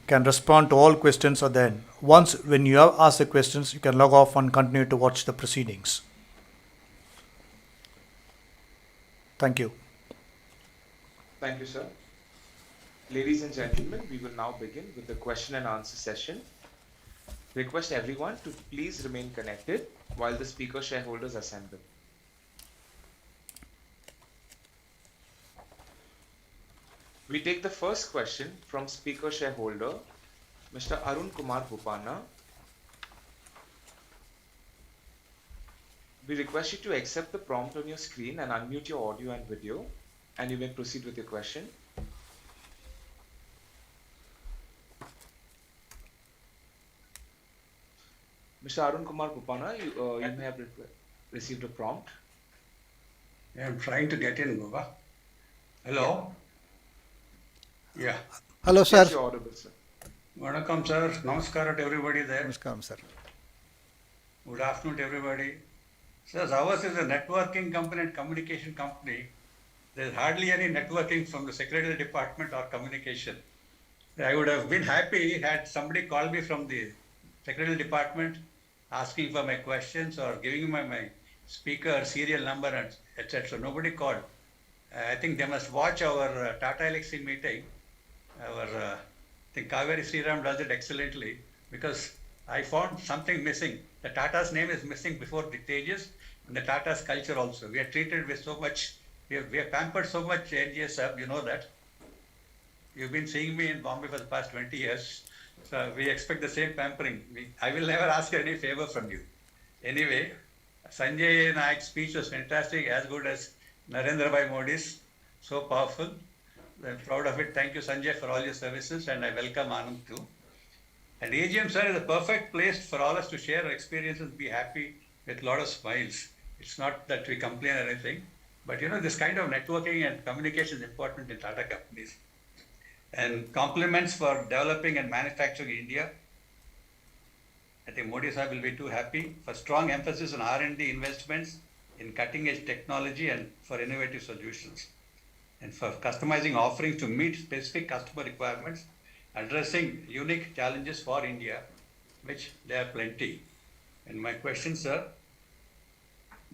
can respond to all questions at the end. Once when you have asked the questions, you can log off and continue to watch the proceedings. Thank you. Thank you, sir. Ladies and gentlemen, we will now begin with the question and answer session. Request everyone to please remain connected while the speaker shareholders assemble. We take the first question from speaker shareholder, Mr. Arun Kumar Bupana. We request you to accept the prompt on your screen and unmute your audio and video, and you may proceed with your question. Mr. Arun Kumar Bupana, you may have received a prompt. I'm trying to get in, Goba. Hello? Yeah. Hello, sir. Yes, you're audible, sir. Vanakkam, sir. Namaskar to everybody there. Namaskaram, sir. Good afternoon to everybody. Sir, ours is a networking company and communication company. There's hardly any networking from the secretarial department or communication. I would have been happy had somebody called me from the secretarial department asking for my questions or giving me my speaker serial number and etc. Nobody called. I think they must watch our Tata Elxsi meeting. I think Kaveri Sriram does it excellently, because I found something missing. The Tata's name is missing before the Tejas, and the Tata's culture also. We are treated with so much, we are pampered so much, NGS, you know that. You've been seeing me in Bombay for the past 20 years. So we expect the same pampering. I will never ask any favor from you. Anyway, Sanjay Naik's speech was fantastic, as good as Narendra Bhai Modi's. So powerful. I'm proud of it. Thank you, Sanjay, for all your services, and I welcome Anand too. And AGM, sir, is a perfect place for all us to share our experiences, be happy with a lot of smiles. It's not that we complain or anything, but you know, this kind of networking and communication is important in Tata companies. And compliments for developing and manufacturing in India. I think Modi sir will be too happy for strong emphasis on R&D investments in cutting-edge technology and for innovative solutions, and for customizing offerings to meet specific customer requirements, addressing unique challenges for India, which there are plenty. And my question, sir,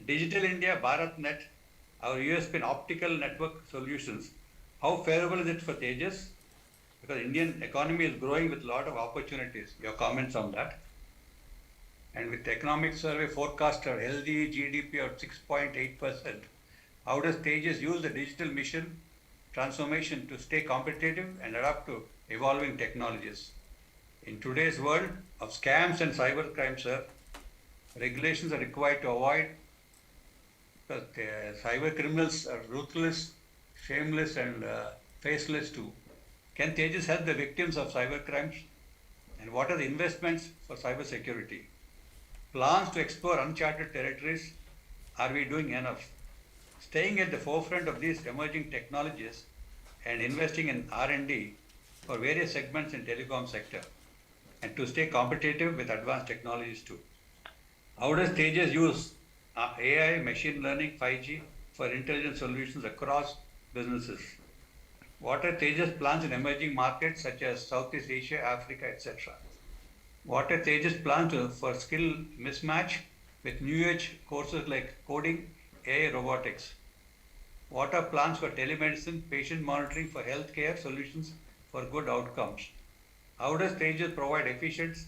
Digital India, BharatNet, our USP in optical network solutions, how favorable is it for Tejas? Because Indian economy is growing with a lot of opportunities. Your comments on that. And with the economic survey forecast a healthy GDP of 6.8%, how does Tejas use the digital mission transformation to stay competitive and adapt to evolving technologies? In today's world of scams and cybercrime, sir, regulations are required to avoid, because cyber criminals are ruthless, shameless, and faceless too. Can Tejas help the victims of cyber crimes? And what are the investments for cyber security? Plans to explore uncharted territories? Are we doing enough? Staying at the forefront of these emerging technologies and investing in R&D for various segments in telecom sector, and to stay competitive with advanced technologies too. How does Tejas use AI, machine learning, 5G for intelligent solutions across businesses? What are Tejas plans in emerging markets such as Southeast Asia, Africa, etc.? What are Tejas plans for skill mismatch with new age courses like coding, AI, robotics? What are plans for telemedicine, patient monitoring for healthcare solutions for good outcomes? How does Tejas provide efficient,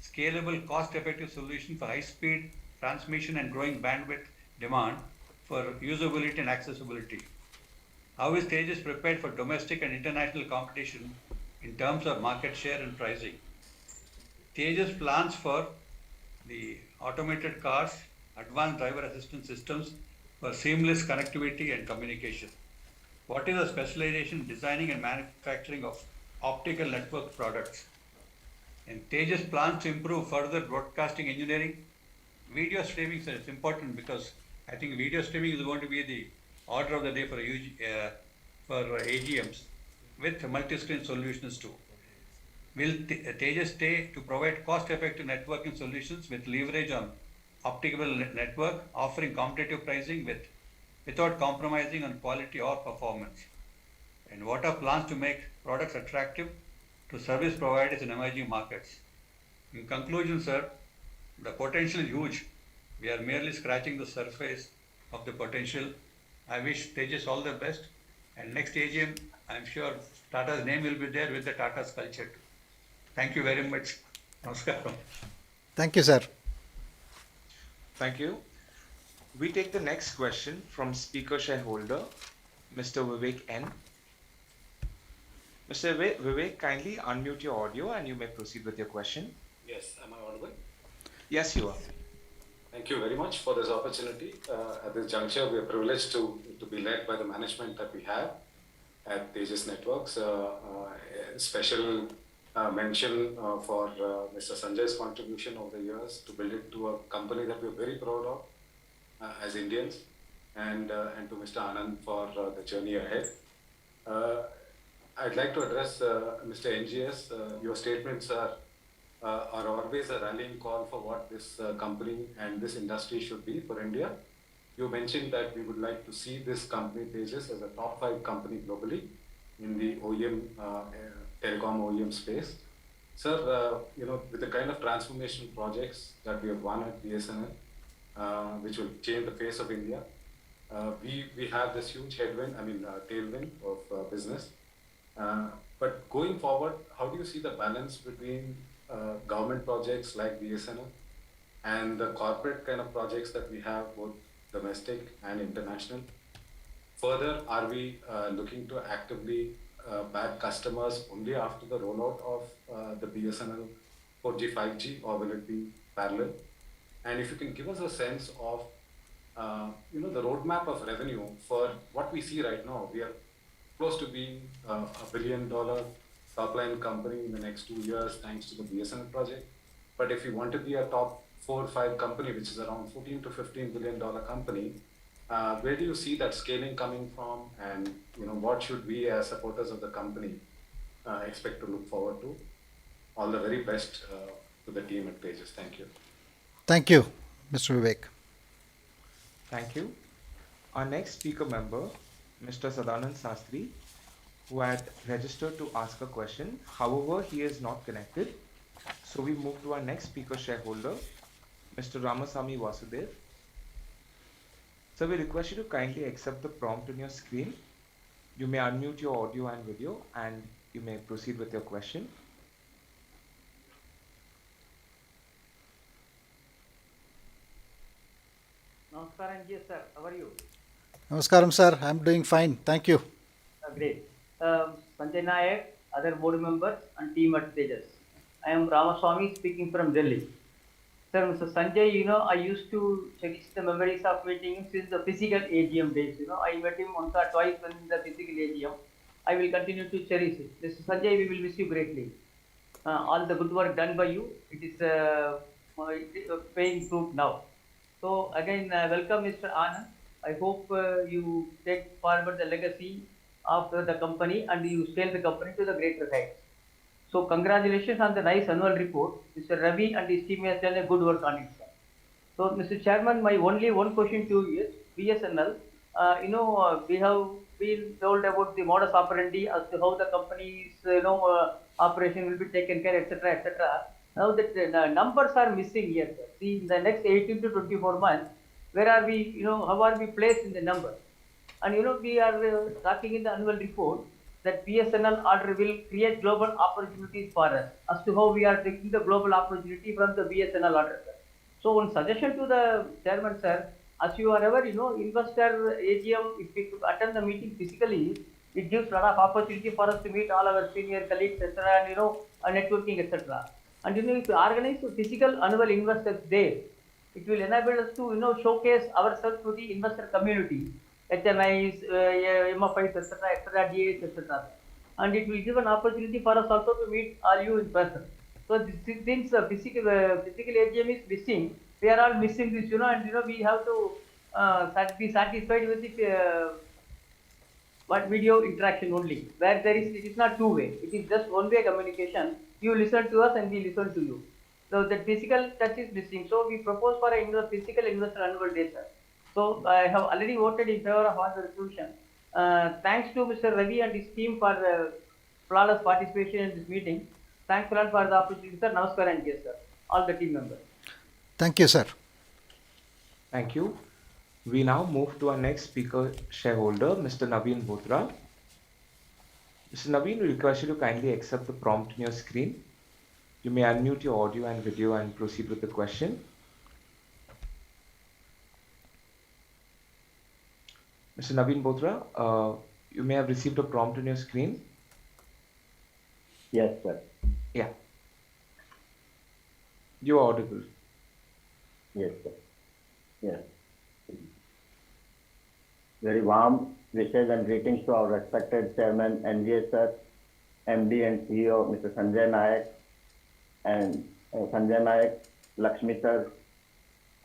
scalable, cost-effective solution for high-speed transmission and growing bandwidth demand for usability and accessibility? How is Tejas prepared for domestic and international competition in terms of market share and pricing? Tejas plans for the automated cars, advanced driver assistance systems for seamless connectivity and communication. What is the specialization in designing and manufacturing of optical network products? And Tejas plans to improve further broadcasting engineering. Video streaming is important because I think video streaming is going to be the order of the day for AGMs with multi-screen solutions too. Will Tejas stay to provide cost-effective networking solutions with leverage on optical network, offering competitive pricing without compromising on quality or performance? And what are plans to make products attractive to service providers in emerging markets? In conclusion, sir, the potential is huge. We are merely scratching the surface of the potential. I wish Tejas all the best. And next AGM, I'm sure Tata's name will be there with the Tata's culture too. Thank you very much. Namaskaram. Thank you, sir. Thank you. We take the next question from speaker shareholder, Mr. Vivek N. Mr. Vivek, kindly unmute your audio and you may proceed with your question. Yes, am I audible? Yes, you are. Thank you very much for this opportunity. At this juncture, we are privileged to be led by the management that we have at Tejas Networks. Special mention for Mr. Sanjay's contribution over the years to build it to a company that we are very proud of as Indians, and to Mr. Anand for the journey ahead. I'd like to address Mr. NGS. Your statements are always a rallying call for what this company and this industry should be for India. You mentioned that we would like to see this company, Tejas, as a top 5 company globally in the OEM, telecom OEM space. Sir, with the kind of transformation projects that we have won at BSNL, which will change the face of India, we have this huge tailwind of business. But going forward, how do you see the balance between government projects like BSNL and the corporate kind of projects that we have, both domestic and international? Further, are we looking to actively back customers only after the rollout of the BSNL 4G, 5G, or will it be parallel? And if you can give us a sense of, the roadmap of revenue for what we see right now. We are close to being $1 billion top-line company in the next 2 years, thanks to the BSNL project. But if you want to be a top 4 or 5 company, which is around $14 to $15 billion company, where do you see that scaling coming from? And what should we as supporters of the company expect to look forward to? All the very best to the team at Tejas. Thank you. Thank you, Mr. Vivek. Thank you. Our next speaker member, Mr. Sadanand Sastry, who had registered to ask a question. However, he is not connected. So we move to our next speaker shareholder, Mr. Ramasamy Vasudev. So we request you to kindly accept the prompt on your screen. You may unmute your audio and video and you may proceed with your question. Namaskaram, sir. How are you? Namaskaram, sir. I'm doing fine. Thank you. Great. Sanjay Nayak, other board members and team at Tejas. I am Ramaswamy speaking from Delhi. Sir, Mr. Sanjay, I used to cherish the memories of meeting him since the physical AGM days. I met him once or twice when in the physical AGM. I will continue to cherish it. Mr. Sanjay, we will miss you greatly. All the good work done by you, it is paying fruit now. So again, welcome Mr. Anand. I hope you take forward the legacy of the company and you scale the company to the greater heights. So congratulations on the nice annual report. Mr. Ravi and his team has done a good work on it, sir. So, Mr. Chairman, my only one question to you is BSNL. We have been told about the modus operandi as to how the company's operation will be taken care, etc., etc. Now that the numbers are missing here, sir. See, in the next 18 to 24 months, where are we? How are we placed in the numbers? And we are talking in the annual report that BSNL order will create global opportunities for us as to how we are taking the global opportunity from the BSNL order, sir. So one suggestion to the chairman, sir, as you are aware, investor AGM, if we could attend the meeting physically, it gives a lot of opportunity for us to meet all our senior colleagues, etc., and networking, etc. And if we organize a physical annual investors day, it will enable us to showcase ourselves to the investor community, HNIs, MFIs, etc., DAs, etc. And it will give an opportunity for us also to meet all you in person. So since physical AGM is missing, we are all missing this, and we have to be satisfied with the video interaction only, where it is not two-way, it is just one-way communication. You listen to us and we listen to you. So the physical touch is missing. So we propose for a physical investor annual day, sir. So I have already voted in favor of all the resolution. Thanks to Mr. Ravi and his team for flawless participation in this meeting. Thanks a lot for the opportunity, sir. Namaskar and yes, sir. All the team members. Thank you, sir. Thank you. We now move to our next speaker shareholder, Mr. Naveen Bothra. Mr. Naveen, we request you to kindly accept the prompt on your screen. You may unmute your audio and video and proceed with the question. Mr. Naveen Bothra, you may have received a prompt on your screen. Yes, sir. Yeah. You are audible. Yes, sir. Yes. Very warm wishes and greetings to our respected Chairman NGS sir, MD and CEO Mr. Sanjay Nayak, and Lakshmi sir,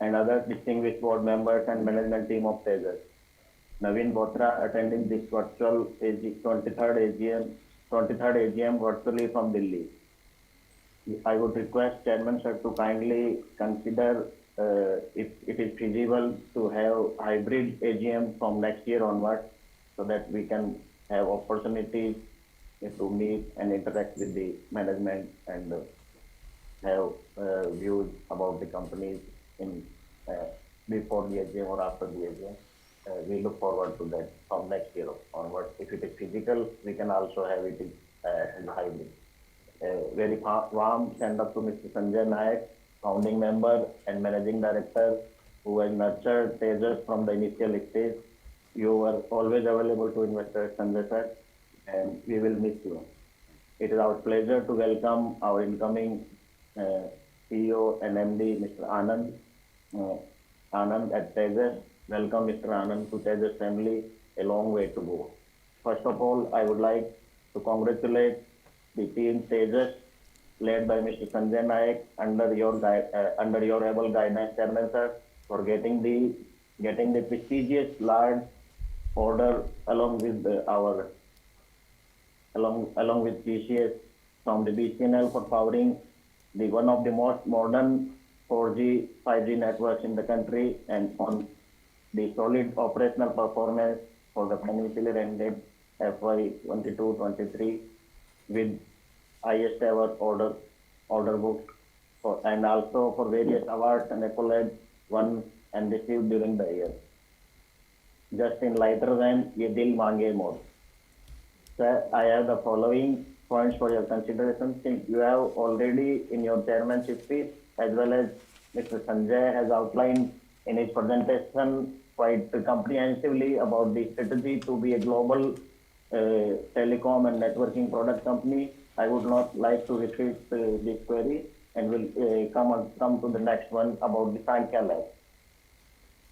and other distinguished board members and management team of Tejas. Naveen Bothra attending this virtual 23rd AGM virtually from Delhi. I would request Chairman sir to kindly consider if it is feasible to have hybrid AGM from next year onward, so that we can have opportunities to meet and interact with the management and have views about the companies in before the AGM or after the AGM. We look forward to that from next year onward. If it is physical, we can also have it in hybrid. Very warm send up to Mr. Sanjay Nayak, founding member and managing director, who has nurtured Tejas from the initial stage. You were always available to investors, Sanjay sir, and we will miss you. It is our pleasure to welcome our incoming CEO and MD, Mr. Anand. Anand at Tejas. Welcome, Mr. Anand, to Tejas family. A long way to go. First of all, I would like to congratulate the team Tejas, led by Mr. Sanjay Nayak, under your able guidance, Chairman sir, for getting the prestigious large order along with along with TCS from the BCNL for powering the one of the most modern 4G, 5G networks in the country, and on the solid operational performance for the financial year ended FY 22-23 with highest ever order book and also for various awards and accolades won and received during the year. Just in lighter vein, ye dil mange more. Sir, I have the following points for your consideration, since you have already in your chairmanship speech, as well as Mr. Sanjay has outlined in his presentation quite comprehensively about the strategy to be a global telecom and networking product company. I would not like to repeat this query. and will come to the next one about the Sankhya Lab.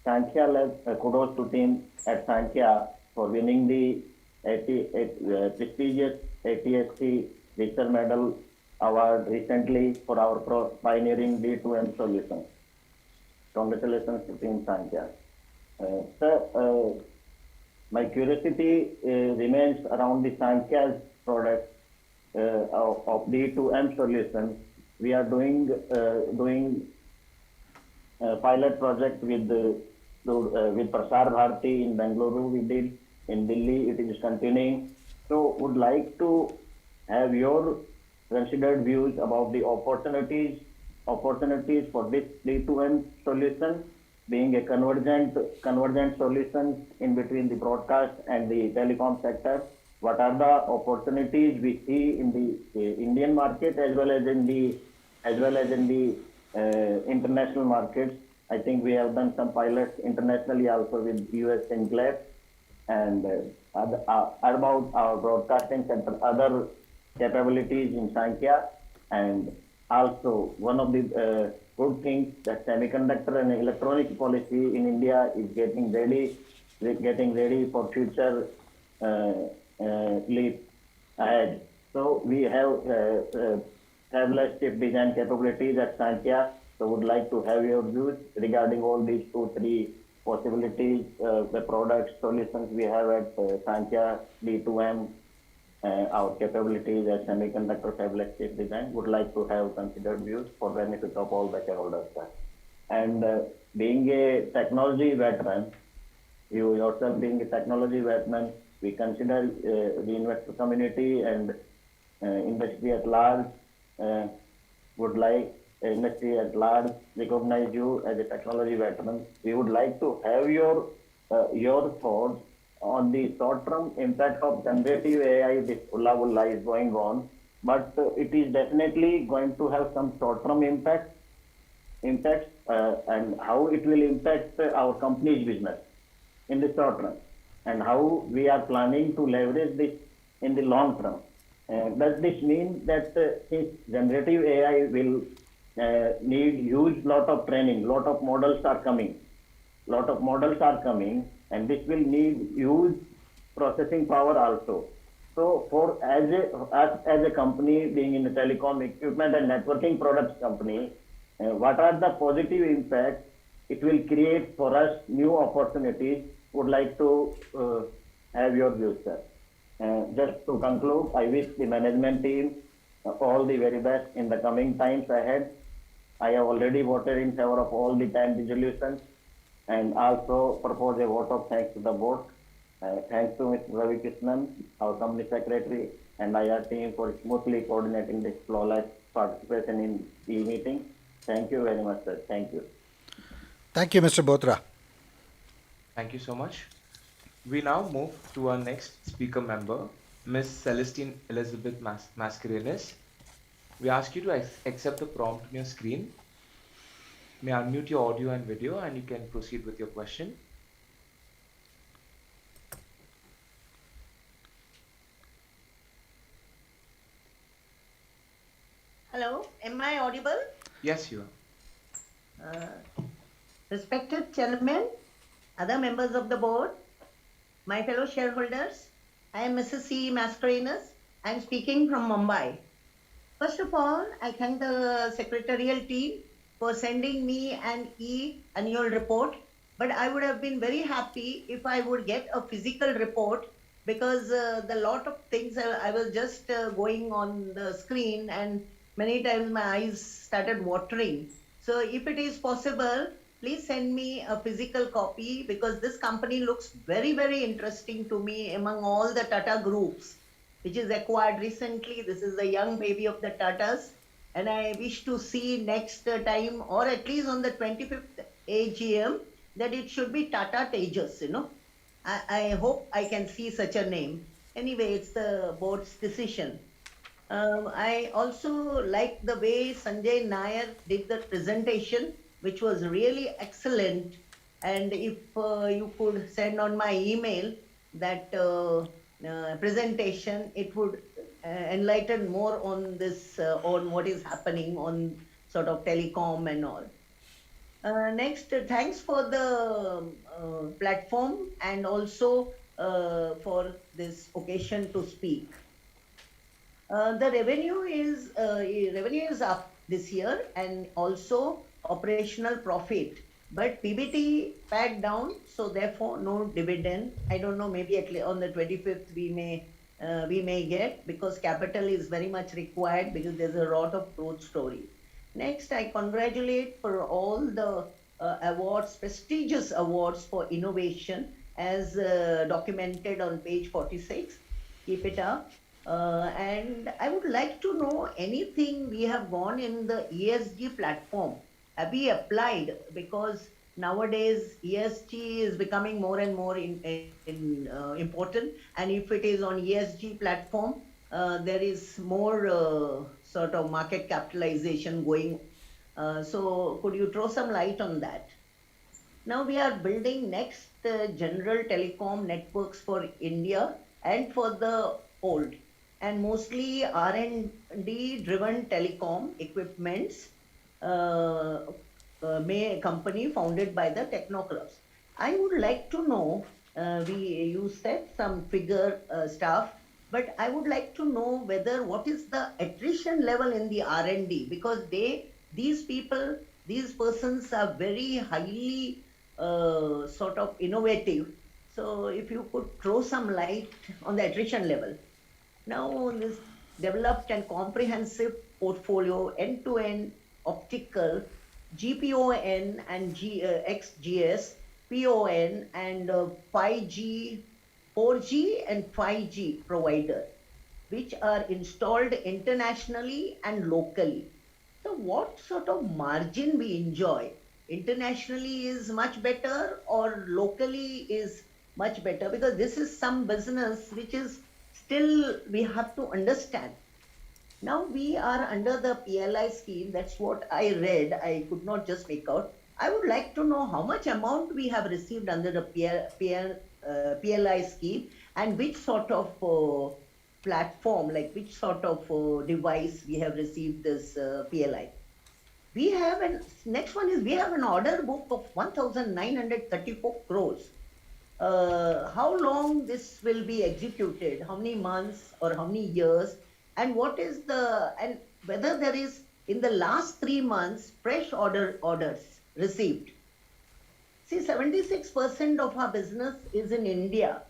Sankhya Lab, kudos to team at Sankhya for winning the prestigious ATSC Research Medal Award recently for our pioneering D2M solution. Congratulations to team Sankhya. Sir, my curiosity remains around the Sankhya's product of D2M solution. We are doing pilot project with Prasar Bharati in Bengaluru. We did in Delhi. It is continuing. So, would like to have your considered views about the opportunities for this D2M solution, being a convergent solution in between the broadcast and the telecom sector. What are the opportunities we see in the Indian market as well as in the international markets? I think we have done some pilots internationally also with US Sinclair and about our broadcasting center, other capabilities in Sankhya, and also one of the good things that semiconductor and electronic policy in India is getting ready for future leap ahead. So we have fabulous chip design capabilities at Sankhya. So would like to have your views regarding all these 2-3 possibilities, the products, solutions we have at Sankhya, D2M, our capabilities as semiconductor fabless chip design. Would like to have considered views for benefit of all the shareholders. And being a technology veteran, you yourself being a technology veteran, we consider the investor community and industry at large would like industry at large recognize you as a technology veteran. We would like to have your thoughts on the short-term impact of generative AI. This hulla is going on, but it is definitely going to have some short-term impacts, and how it will impact our company's business in the short run, and how we are planning to leverage this in the long term. Does this mean that since generative AI will need huge lot of training, lot of models are coming, and this will need huge processing power also. So for as a company being in the telecom equipment and networking products company, what are the positive impacts it will create for us, new opportunities? Would like to have your views, sir. Just to conclude, I wish the management team all the very best in the coming times ahead. I have already voted in favor of all the 10 resolutions and also propose a vote of thanks to the board. Thanks to Mr. Ravi Krishnan, our company secretary, and IR team for smoothly coordinating this flawless participation in the meeting. Thank you very much, sir. Thank you. Thank you, Mr. Botra. Thank you so much. We now move to our next speaker member, Ms. Celestine Elizabeth Mascarenes. We ask you to accept the prompt on your screen. May unmute your audio and video, and you can proceed with your question. Hello, am I audible? Yes, you are. Respected Chairman, other members of the board, my fellow shareholders, I am Mrs. C. Mascarenes. I am speaking from Mumbai. First of all, I thank the secretarial team for sending me an annual report, but I would have been very happy if I would get a physical report, because the lot of things I was just going on the screen, and many times my eyes started watering. So if it is possible, please send me a physical copy, because this company looks very, very interesting to me among all the Tata groups, which is acquired recently. This is the young baby of the Tatas. And I wish to see next time, or at least on the 25th AGM, that it should be Tata Tejas, you know. I hope I can see such a name. Anyway, it's the board's decision. I also like the way Sanjay Nair did the presentation, which was really excellent. And if you could send on my email that presentation, it would enlighten more on this, on what is happening on sort of telecom and all. Next, thanks for the platform and also for this occasion to speak. The revenue is up this year and also operational profit, but PBT packed down, so therefore no dividend. I don't know, maybe on the 25th we may get, because capital is very much required because there's a lot of growth story. Next, I congratulate for all the awards, prestigious awards for innovation as documented on page 46. Keep it up. And I would like to know anything we have gone in the ESG platform. Have we applied? Because nowadays ESG is becoming more and more important. And if it is on ESG platform, there is more sort of market capitalization going. So could you throw some light on that? Now we are building next general telecom networks for India and for the old, and mostly R&D driven telecom equipments company founded by the technocrats. I would like to know, you said some figure stuff, but I would like to know what is the attrition level in the R&D, because these persons are very highly sort of innovative. So if you could throw some light on the attrition level. Now this developed and comprehensive portfolio, end-to-end optical, GPON and XGS, PON and 5G, 4G and 5G provider, which are installed internationally and locally. So what sort of margin we enjoy? Internationally is much better or locally is much better? Because this is some business which is still we have to understand. Now we are under the PLI scheme. That's what I read. I could not just make out. I would like to know how much amount we have received under the PLI scheme, and which sort of platform, like which sort of device we have received this PLI. We have next one is we have an order book of 1,934 crores. How long this will be executed? How many months or how many years? And what is and whether there is in the last 3 months fresh orders received? See, 76% of our business is in India.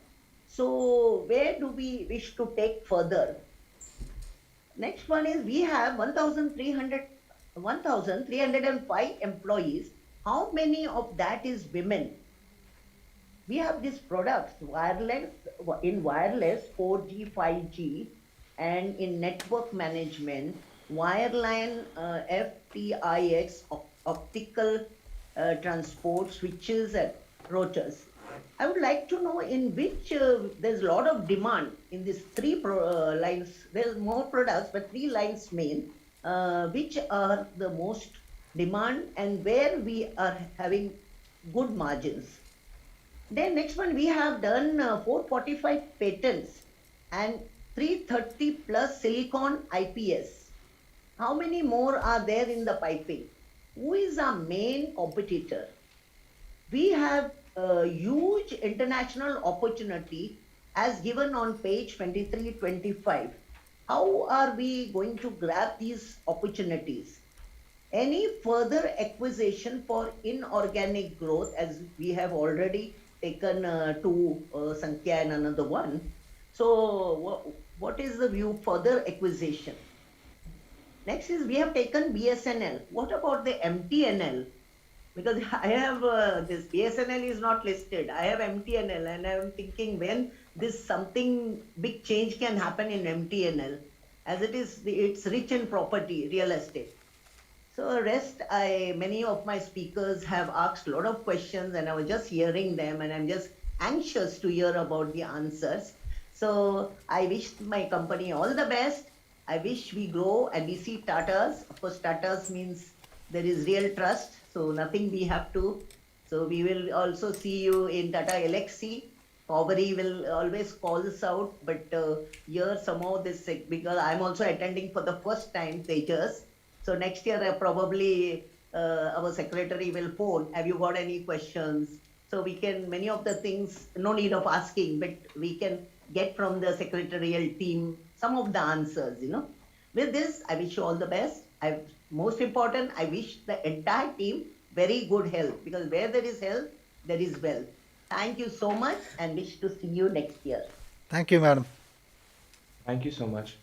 So where do we wish to take further? Next one is we have 1,305 employees. How many of that is women? We have these products, wireless 4G, 5G, and in network management, wireline, FTIX, optical transport, switches and routers. I would like to know in which there's a lot of demand in these three lines. There's more products, but 3 lines main, which are the most demand and where we are having good margins. Then next one, we have done 445 patents and 330 plus silicon IPS. How many more are there in the piping? Who is our main competitor? We have a huge international opportunity as given on page 23-25. How are we going to grab these opportunities? Any further acquisition for inorganic growth, as we have already taken 2 Sankhya and another one. So what is the view further acquisition? Next is we have taken BSNL. What about the MTNL? Because I have this BSNL is not listed. I have MTNL and I am thinking when this something big change can happen in MTNL, as it is, it's rich in property, real estate. So rest, many of my speakers have asked a lot of questions and I was just hearing them and I'm just anxious to hear about the answers. So I wish my company all the best. I wish we grow and we see Tatas. Of course, Tatas means there is real trust. So nothing we have to. So we will also see you in Tata Elxsi. Aubrey will always call us out, but here somehow this, because I'm also attending for the first time Tejas. So next year, probably our secretary will phone, have you got any questions? So we can, many of the things, no need of asking, but we can get from the secretarial team some of the answers, With this, I wish you all the best. Most important, I wish the entire team very good health, because where there is health, there is wealth. Thank you so much and wish to see you next year. Thank you, madam. Thank you so much.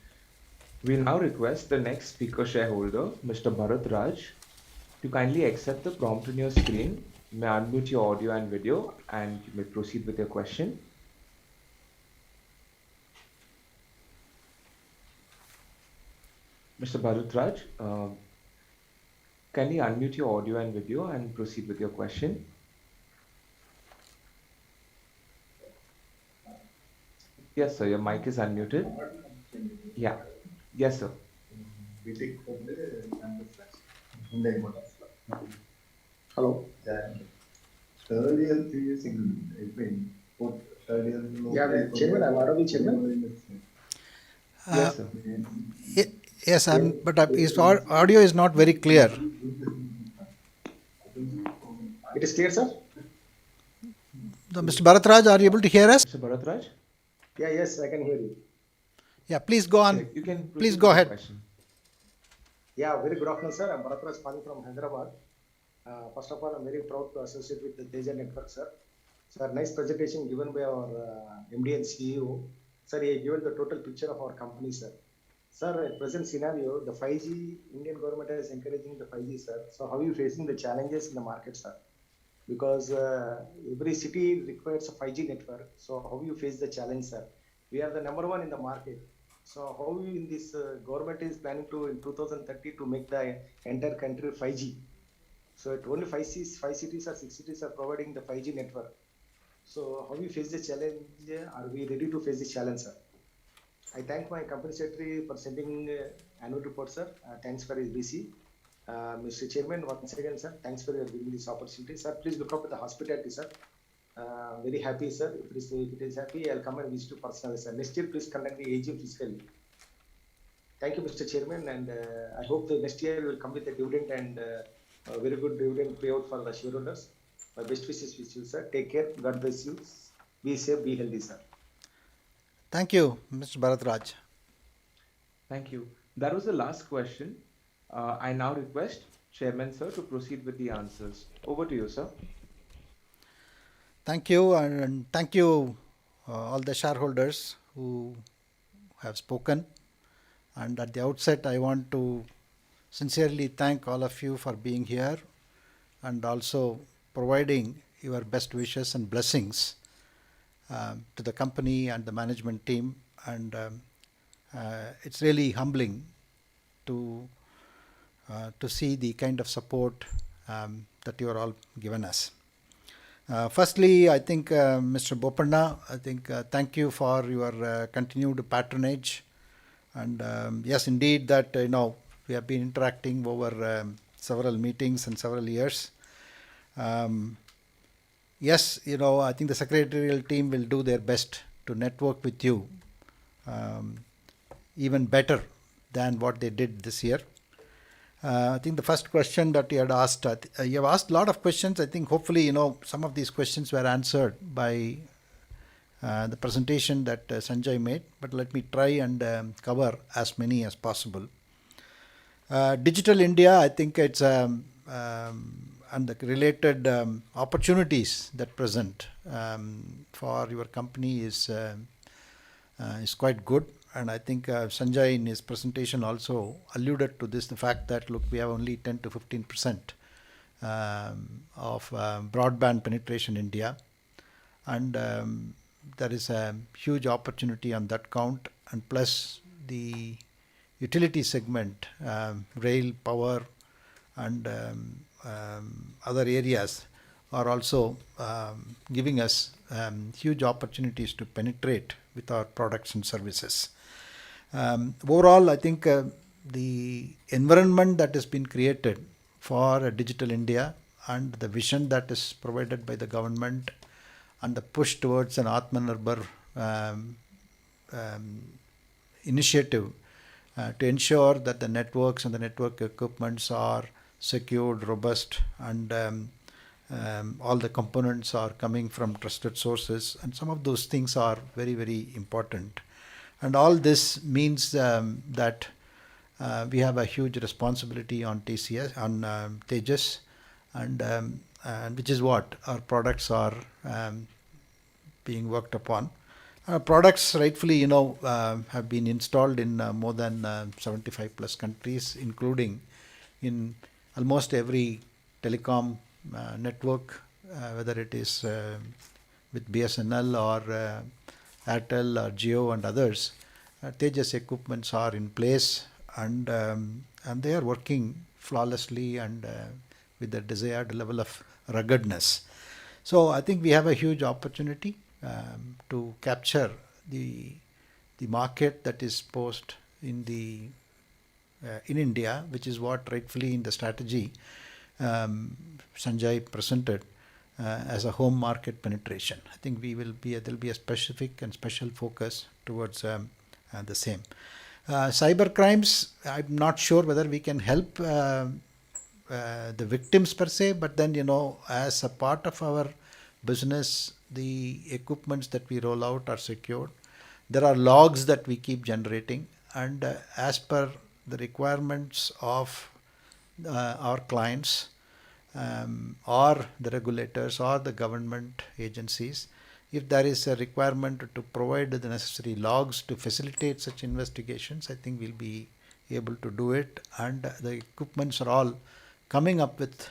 We'll now request the next speaker shareholder, Mr. Bharat Raj, to kindly accept the prompt on your screen. You may unmute your audio and video and you may proceed with your question. Mr. Bharat Raj, kindly unmute your audio and video and proceed with your question. Yes, sir, your mic is unmuted. Yeah. Yes, sir. Hello. Earlier 3 years ago, yeah, Chairman, I'm audible, Chairman. Yes, sir. Yes, but his audio is not very clear. It is clear, sir? Mr. Bharat Raj, are you able to hear us? Mr. Bharat Raj? Yeah, yes, I can hear you. Yeah, please go on. You can Please proceed go with your ahead. question. Yeah, very good afternoon, sir. I'm Bharat Raj calling from Hyderabad. First of all, I'm very proud to associate with the Teja Network, sir. Sir, nice presentation given by our MD and CEO. Sir, he given the total picture of our company, sir. Sir, at present scenario, the 5G, Indian government is encouraging the 5G, sir. So how are you facing the challenges in the market, sir? Because every city requires a 5G network. So how you face the challenge, sir? We are the number one in the market. So how you in this government is planning to in 2030 to make the entire country 5G? So it only 5 cities or 6 cities are providing the 5G network. So how you face the challenge? Are we ready to face this challenge, sir? I thank my company secretary for sending annual report, sir. Thanks for his BC. Mr. Chairman, once again, sir, thanks for giving this opportunity. Sir, please look up at the hospitality, sir. Very happy, sir. If it is happy, I'll come and visit you personally, sir. Next year, please conduct the AGM physically. Thank you, Mr. Chairman, and I hope the next year will come with a dividend and a very good dividend payout for the shareholders. My best wishes with you, sir. Take care. God bless you. Be safe, be healthy, sir. Thank you, Mr. Bharat Raj. Thank you. That was the last question. I now request Chairman, sir, to proceed with the answers. Over to you, sir. Thank you, and thank you all the shareholders who have spoken. And at the outset, I want to sincerely thank all of you for being here and also providing your best wishes and blessings to the company and the management team. And it's really humbling to see the kind of support that you are all given us. Firstly, I think Mr. Bopanna, thank you for your continued patronage. And yes, indeed, that we have been interacting over several meetings and several years. Yes, I think the secretarial team will do their best to network with you even better than what they did this year. I think the first question that you had asked, you have asked a lot of questions. I think hopefully, some of these questions were answered by the presentation that Sanjay made, but let me try and cover as many as possible. Digital India, I think it's and the related opportunities that present for your company is quite good. And I think Sanjay in his presentation also alluded to this, the fact that, look, we have only 10 to 15% of broadband penetration in India. And there is a huge opportunity on that count. And plus the utility segment, rail, power, and other areas are also giving us huge opportunities to penetrate with our products and services. Overall, I think the environment that has been created for Digital India and the vision that is provided by the government and the push towards an Atmanirbhar initiative to ensure that the networks and the network equipments are secured, robust, and all the components are coming from trusted sources, and some of those things are very, very important. And all this means that we have a huge responsibility on TCS, on Tejas, and which is what our products are being worked upon. Products, rightfully, have been installed in more than 75 plus countries, including in almost every telecom network, whether it is with BSNL or Airtel or Jio and others. Tejas equipments are in place, and they are working flawlessly and with the desired level of ruggedness. So I think we have a huge opportunity to capture the market that is posed in India, which is what rightfully in the strategy Sanjay presented as a home market penetration. I think there'll be a specific and special focus towards the same. Cyber crimes, I'm not sure whether we can help the victims per se, but then, as a part of our business, the equipments that we roll out are secured. There are logs that we keep generating, and as per the requirements of our clients or the regulators or the government agencies, if there is a requirement to provide the necessary logs to facilitate such investigations, I think we'll be able to do it. And the equipments are all coming up with,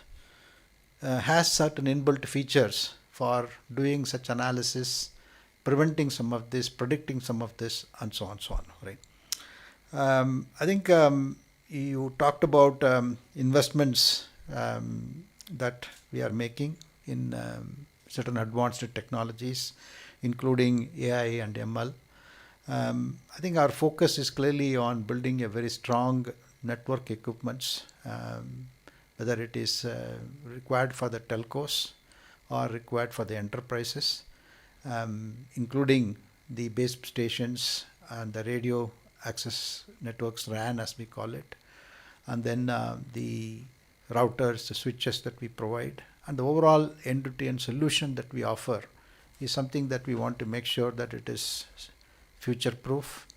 has certain inbuilt features for doing such analysis, preventing some of this, predicting some of this, and so on, right? I think you talked about investments that we are making in certain advanced technologies, including AI and ML. I think our focus is clearly on building a very strong network equipments, whether it is required for the telcos or required for the enterprises, including the base stations and the radio access networks, RAN as we call it, and then the routers, the switches that we provide, and the overall end-to-end solution that we offer is something that we want to make sure that it is future-proof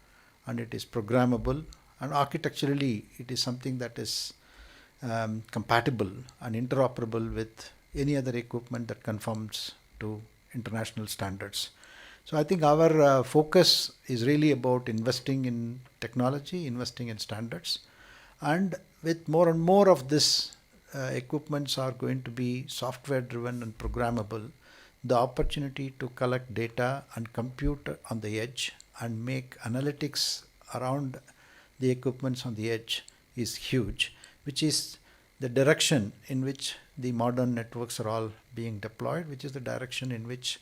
and it is programmable, and architecturally it is something that is compatible and interoperable with any other equipment that conforms to international standards. So I think our focus is really about investing in technology, investing in standards, and with more and more of this equipments are going to be software driven and programmable, the opportunity to collect data and compute on the edge and make analytics around the equipments on the edge is huge, which is the direction in which the modern networks are all being deployed, which is the direction in which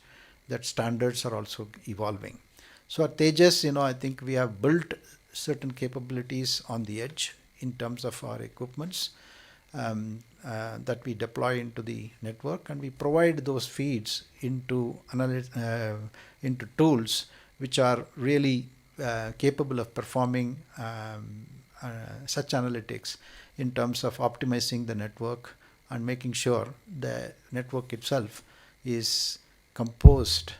that standards are also evolving. So at Tejas, I think we have built certain capabilities on the edge in terms of our equipments that we deploy into the network, and we provide those feeds into tools which are really capable of performing such analytics in terms of optimizing the network and making sure the network itself is composed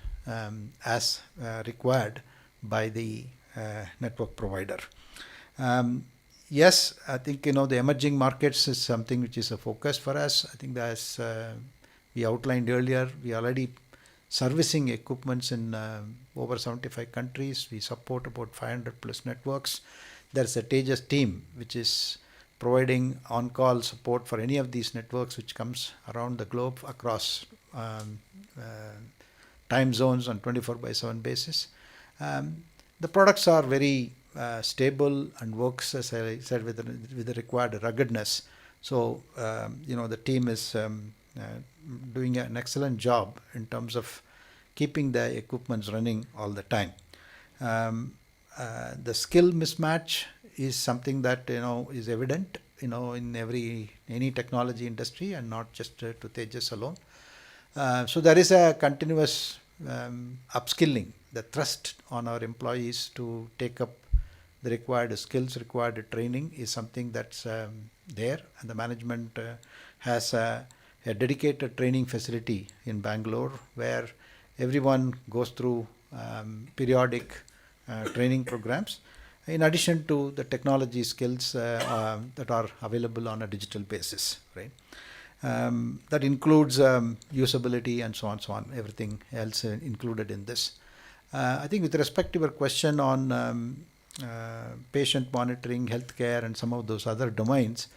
as required by the network provider. Yes, I think the emerging markets is something which is a focus for us. I think as we outlined earlier, we are already servicing equipments in over 75 countries. We support about 500 plus networks. There's a Tejas team which is providing on-call support for any of these networks which comes around the globe across time zones on 24/7 basis. The products are very stable and works, as I said, with the required ruggedness. So, the team is doing an excellent job in terms of keeping the equipments running all the time. The skill mismatch is something that is evident in any technology industry, and not just to Tejas alone. So there is a continuous upskilling, the thrust on our employees to take up the required skills, required training is something that's there, and the management has a dedicated training facility in Bangalore where everyone goes through periodic training programs, in addition to the technology skills that are available on a digital basis, right? That includes usability and so on, everything else included in this. I think with respect to your question on patient monitoring, healthcare, and some of those other domains,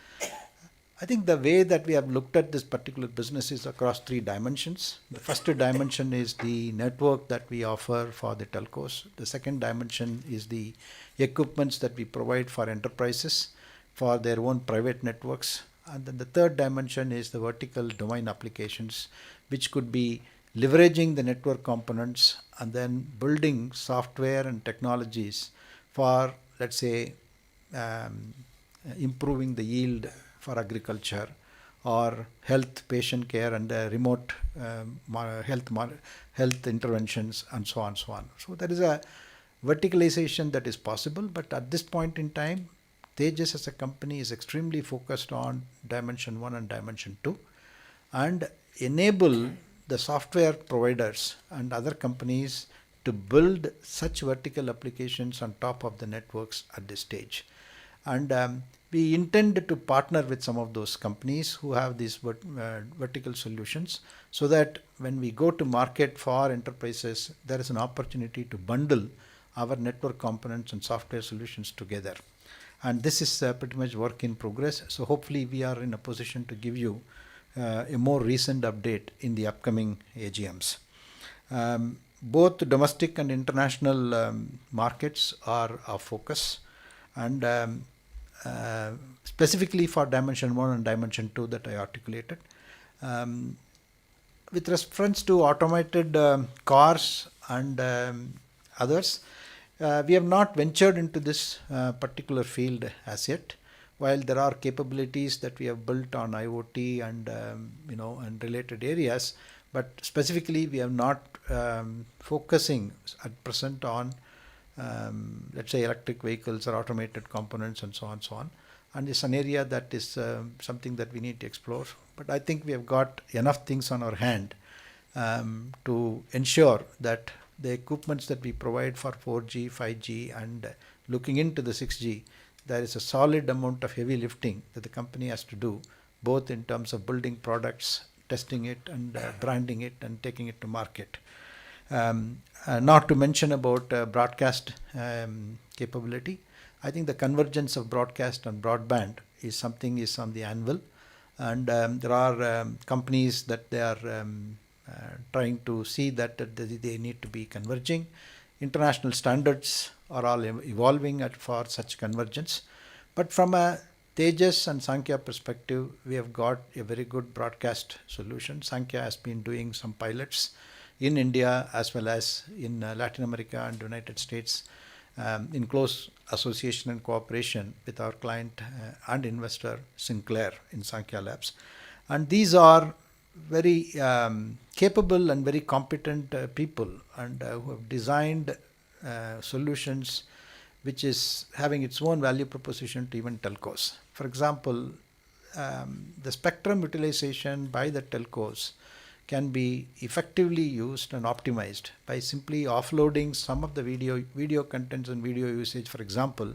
I think the way that we have looked at this particular business is across 3 dimensions. The first dimension is the network that we offer for the telcos. The second dimension is the equipments that we provide for enterprises for their own private networks. And then the third dimension is the vertical domain applications, which could be leveraging the network components and then building software and technologies for, let's say, improving the yield for agriculture, or health, patient care, and remote health interventions, and so on. So there is a verticalization that is possible, but at this point in time, Tejas as a company is extremely focused on dimension 1 and dimension 2, and enable the software providers and other companies to build such vertical applications on top of the networks at this stage. And we intend to partner with some of those companies who have these vertical solutions, so that when we go to market for enterprises, there is an opportunity to bundle our network components and software solutions together. And this is pretty much work in progress. So hopefully we are in a position to give you a more recent update in the upcoming AGMs. Both domestic and international markets are our focus, and specifically for dimension 1 and dimension 2 that I articulated. With reference to automated cars and others, we have not ventured into this particular field as yet. While there are capabilities that we have built on IoT and and related areas, but specifically we have not focusing at present on let's say electric vehicles or automated components and so on. And it's an area that is something that we need to explore. But I think we have got enough things on our hand to ensure that the equipments that we provide for 4G, 5G, and looking into the 6G, there is a solid amount of heavy lifting that the company has to do, both in terms of building products, testing it, and branding it, and taking it to market. Not to mention about broadcast capability. I think the convergence of broadcast and broadband is something is on the anvil, and there are companies that they are trying to see that they need to be converging. International standards are all evolving for such convergence. But from a Tejas and Sankhya perspective, we have got a very good broadcast solution. Sankhya has been doing some pilots in India as well as in Latin America and United States, in close association and cooperation with our client and investor Sinclair in Sankhya Labs. And these are very capable and very competent people, and who have designed solutions which is having its own value proposition to even telcos. For example, the spectrum utilization by the telcos can be effectively used and optimized by simply offloading some of the video contents and video usage, for example,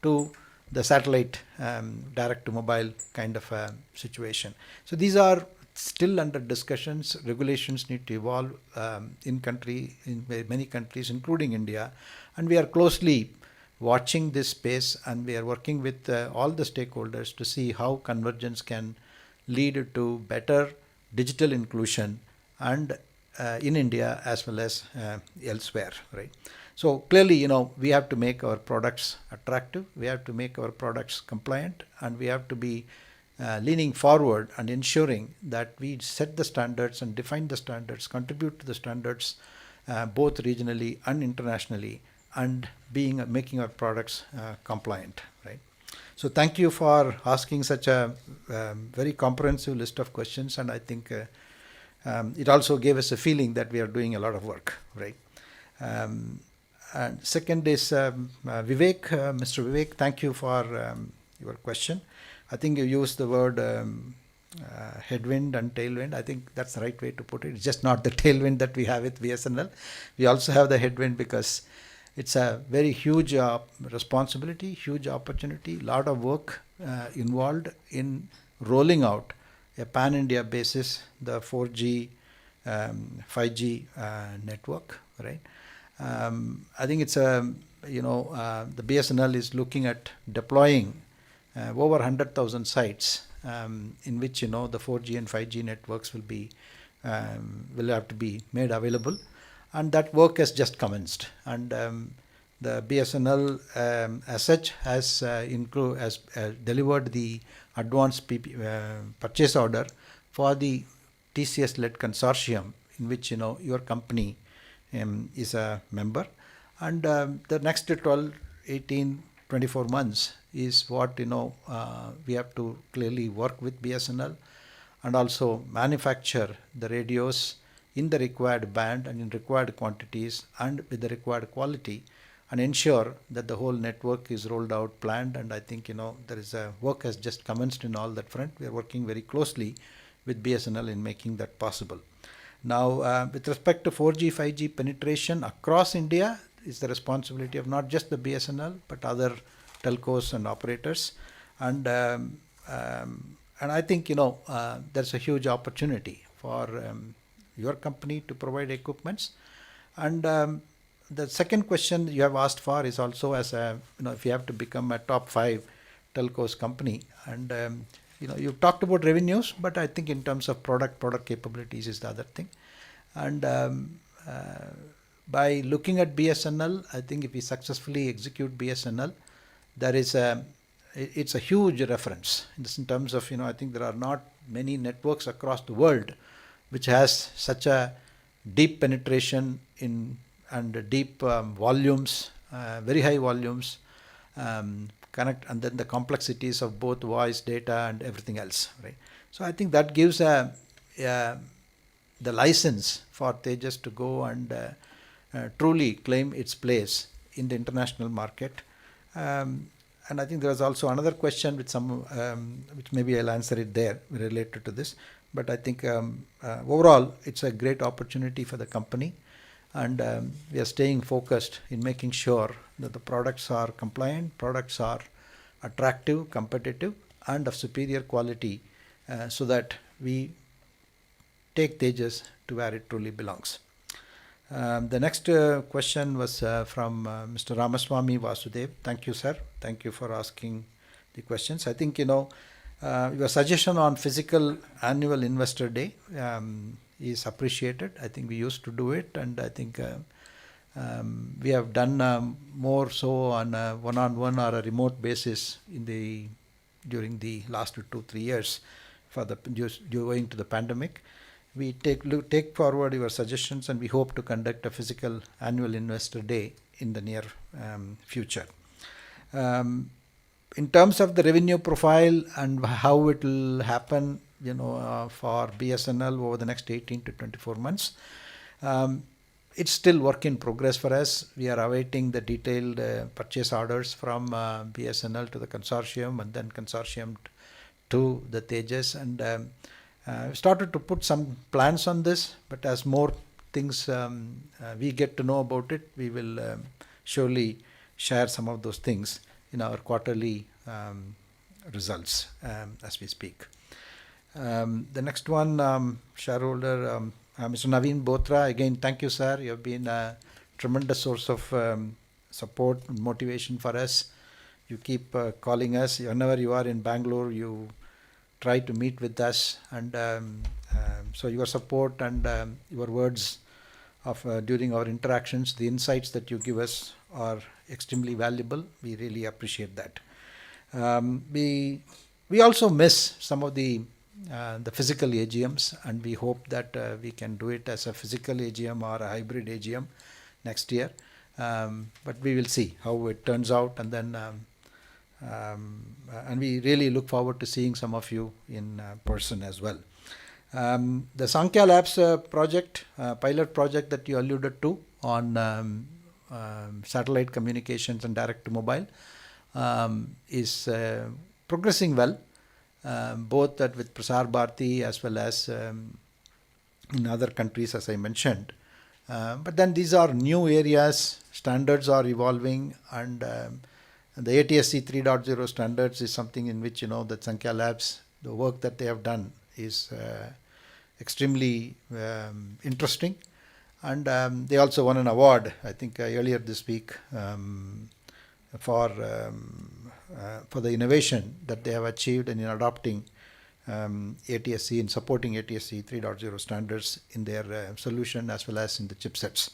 to the satellite direct to mobile kind of a situation. So these are still under discussions. Regulations need to evolve in many countries, including India, and we are closely watching this space, and we are working with all the stakeholders to see how convergence can lead to better digital inclusion, and in India as well as elsewhere, right? So clearly, we have to make our products attractive, we have to make our products compliant, and we have to be leaning forward and ensuring that we set the standards and define the standards, contribute to the standards both regionally and internationally, and making our products compliant, right? So thank you for asking such a very comprehensive list of questions, and I think it also gave us a feeling that we are doing a lot of work, right? And second is Vivek. Mr. Vivek, thank you for your question. I think you used the word headwind and tailwind. I think that's the right way to put it. It's just not the tailwind that we have with BSNL. We also have the headwind because it's a very huge responsibility, huge opportunity, lot of work involved in rolling out a pan-India basis, the 4G, 5G network, right? I think it's the BSNL is looking at deploying over 100,000 sites in which the 4G and 5G networks will have to be made available, and that work has just commenced. And the BSNL as such has delivered the advance purchase order for the TCS-led consortium in which your company is a member, and the next 12, 18, 24 months is what we have to clearly work with BSNL and also manufacture the radios in the required band and in required quantities and with the required quality, and ensure that the whole network is rolled out, planned. And I think there is a work has just commenced in all that front. We are working very closely with BSNL in making that possible. Now, with respect to 4G, 5G penetration across India is the responsibility of not just the BSNL, but other telcos and operators. And I think, there's a huge opportunity for your company to provide equipments. And the second question you have asked for is also as if you have to become a top 5 telcos company. And you've talked about revenues, but I think in terms of product capabilities is the other thing. And by looking at BSNL, I think if we successfully execute BSNL, it's a huge reference in terms of, I think there are not many networks across the world which has such a deep penetration and deep volumes, very high volumes, and then the complexities of both voice, data, and everything else, right? So I think that gives the license for Tejas to go and truly claim its place in the international market. And I think there was also another question with which maybe I'll answer it there related to this. But I think overall, it's a great opportunity for the company. And we are staying focused in making sure that the products are compliant, products are attractive, competitive, and of superior quality, so that we take Tejas to where it truly belongs. The next question was from Mr. Ramaswamy Vasudev. Thank you, sir. Thank you for asking the questions. I think, your suggestion on physical annual investor day is appreciated. I think we used to do it, and I think we have done more so on a one-on-one or a remote basis during the last 2-3 years owing to the pandemic. We take forward your suggestions, and we hope to conduct a physical annual investor day in the near future. In terms of the revenue profile and how it will happen, for BSNL over the next 18 to 24 months, it's still work in progress for us. We are awaiting the detailed purchase orders from BSNL to the consortium, and then consortium to the Tejas, and we started to put some plans on this. But as more things we get to know about it, we will surely share some of those things in our quarterly results as we speak. The next one, shareholder Mr. Naveen Bothra. Again, thank you, sir. You have been a tremendous source of support and motivation for us. You keep calling us. Whenever you are in Bangalore, you try to meet with us. And so your support and your words of during our interactions, the insights that you give us are extremely valuable. We really appreciate that. We also miss some of the physical AGMs, and we hope that we can do it as a physical AGM or a hybrid AGM next year. But we will see how it turns out, and then and we really look forward to seeing some of you in person as well. The Sankhya Labs project, pilot project that you alluded to on satellite communications and direct to mobile is progressing well, both with Prasar Bharati as well as in other countries, as I mentioned. But then these are new areas, standards are evolving, and the ATSC 3.0 standards is something in which, that Sankhya Labs, the work that they have done is extremely interesting. And they also won an award, I think, earlier this week for the innovation that they have achieved in adopting ATSC and supporting ATSC 3.0 standards in their solution as well as in the chipsets.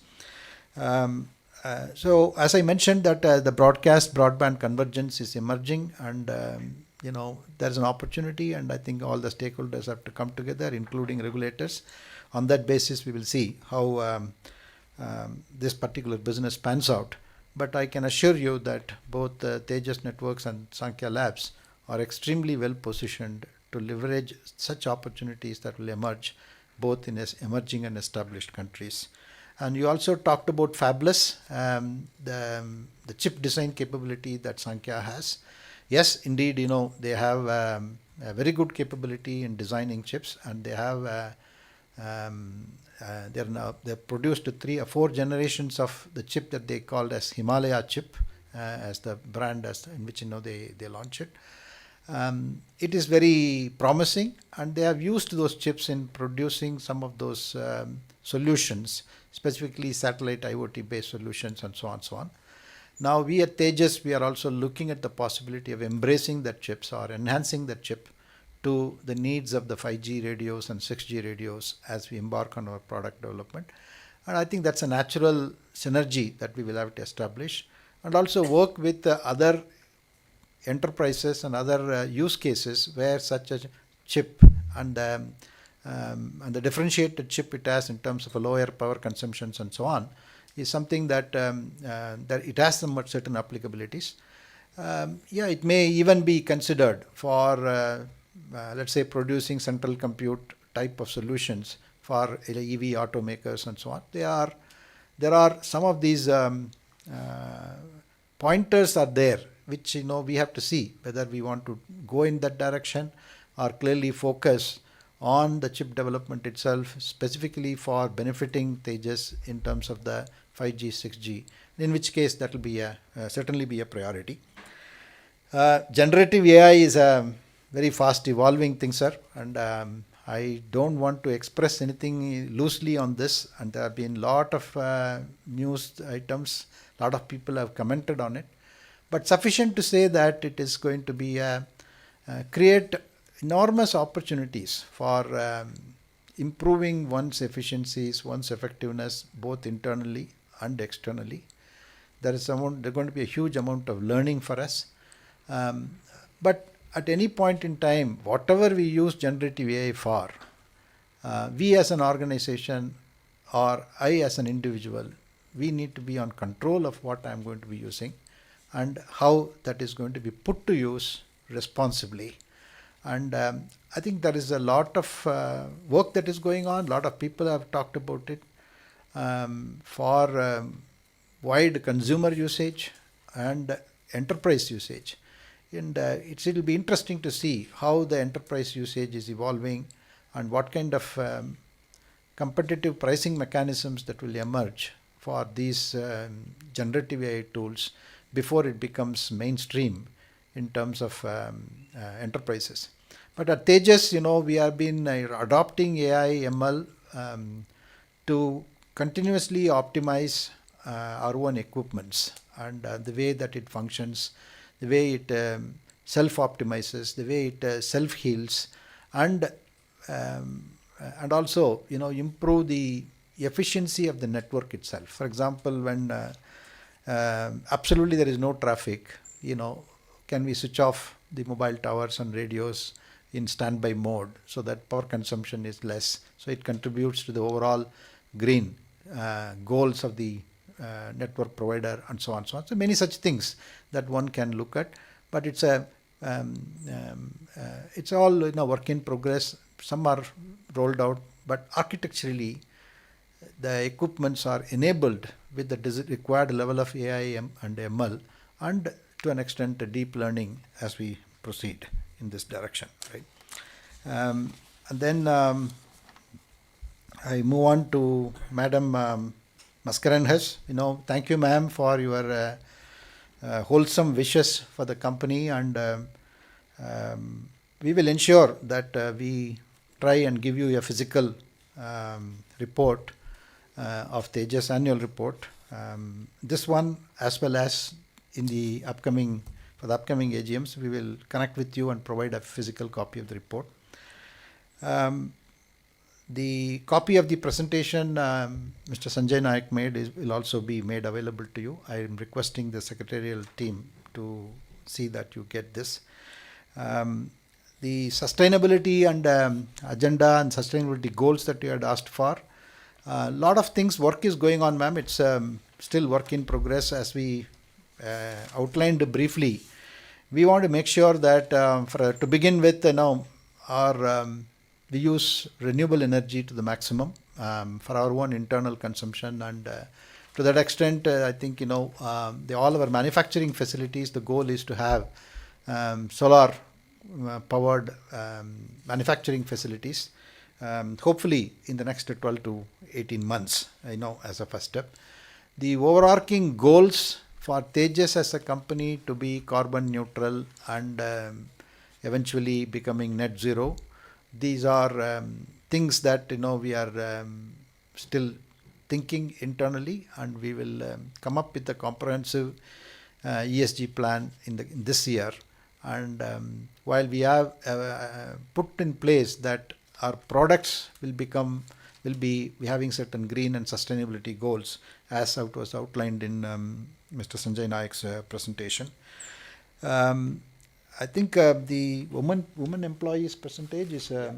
So as I mentioned that the broadband convergence is emerging, and there's an opportunity, and I think all the stakeholders have to come together, including regulators. On that basis, we will see how this particular business pans out. But I can assure you that both Tejas Networks and Sankhya Labs are extremely well positioned to leverage such opportunities that will emerge both in emerging and established countries. And you also talked about Fabless, the chip design capability that Sankhya has. Yes, indeed, they have a very good capability in designing chips, and they have they've produced 3 or 4 generations of the chip that they called as Himalaya chip, as the brand in which they launch it. It is very promising, and they have used those chips in producing some of those solutions, specifically satellite IoT based solutions and so on and so on. Now we at Tejas, we are also looking at the possibility of embracing that chips or enhancing that chip to the needs of the 5G radios and 6G radios as we embark on our product development. And I think that's a natural synergy that we will have to establish, and also work with other enterprises and other use cases where such a chip and the differentiated chip it has in terms of a lower power consumptions and so on is something that that it has some certain applicabilities. It may even be considered for let's say producing central compute type of solutions for EV automakers and so on. There are some of these pointers are there, which we have to see whether we want to go in that direction or clearly focus on the chip development itself, specifically for benefiting Tejas in terms of the 5G, 6G, in which case that will be certainly be a priority. Generative AI is a very fast evolving thing, sir, and I don't want to express anything loosely on this, and there have been a lot of news items, a lot of people have commented on it, but sufficient to say that it is going to be create enormous opportunities for improving one's efficiencies, one's effectiveness, both internally and externally. There's going to be a huge amount of learning for us. But at any point in time, whatever we use generative AI for, we as an organization or I as an individual, we need to be on control of what I'm going to be using and how that is going to be put to use responsibly. And I think there is a lot of work that is going on. A lot of people have talked about it for wide consumer usage and enterprise usage. And it will be interesting to see how the enterprise usage is evolving and what kind of competitive pricing mechanisms that will emerge for these generative AI tools before it becomes mainstream in terms of enterprises. But at Tejas, we have been adopting AI ML to continuously optimize our own equipments and the way that it functions, the way it self-optimizes, the way it self-heals, and also improve the efficiency of the network itself. For example, when absolutely there is no traffic, can we switch off the mobile towers and radios in standby mode so that power consumption is less, so it contributes to the overall green goals of the network provider, and so on and so on. So many such things that one can look at, but it's it's all work in progress. Some are rolled out, but architecturally the equipments are enabled with the required level of AI and ML, and to an extent deep learning as we proceed in this direction, right? And then I move on to Madam Mascarenhas. Thank you, ma'am, for your wholesome wishes for the company, and we will ensure that we try and give you a physical report of Tejas annual report. This one, as well as in the upcoming AGMs, we will connect with you and provide a physical copy of the report. The copy of the presentation Mr. Sanjay Nayak made will also be made available to you. I am requesting the secretarial team to see that you get this. The sustainability and agenda and sustainability goals that you had asked for, a lot of work is going on, ma'am. It's still work in progress. As we outlined briefly, we want to make sure that to begin with, we use renewable energy to the maximum for our own internal consumption, and to that extent, I think all our manufacturing facilities, the goal is to have solar powered manufacturing facilities, hopefully in the next 12 to 18 months, as a first step. The overarching goals for Tejas as a company to be carbon neutral and eventually becoming net zero, these are things that we are still thinking internally, and we will come up with a comprehensive ESG plan in this year. And while we have put in place that our products will be having certain green and sustainability goals, as was outlined in Mr. Sanjay Nayak's presentation. I think the women employees percentage is so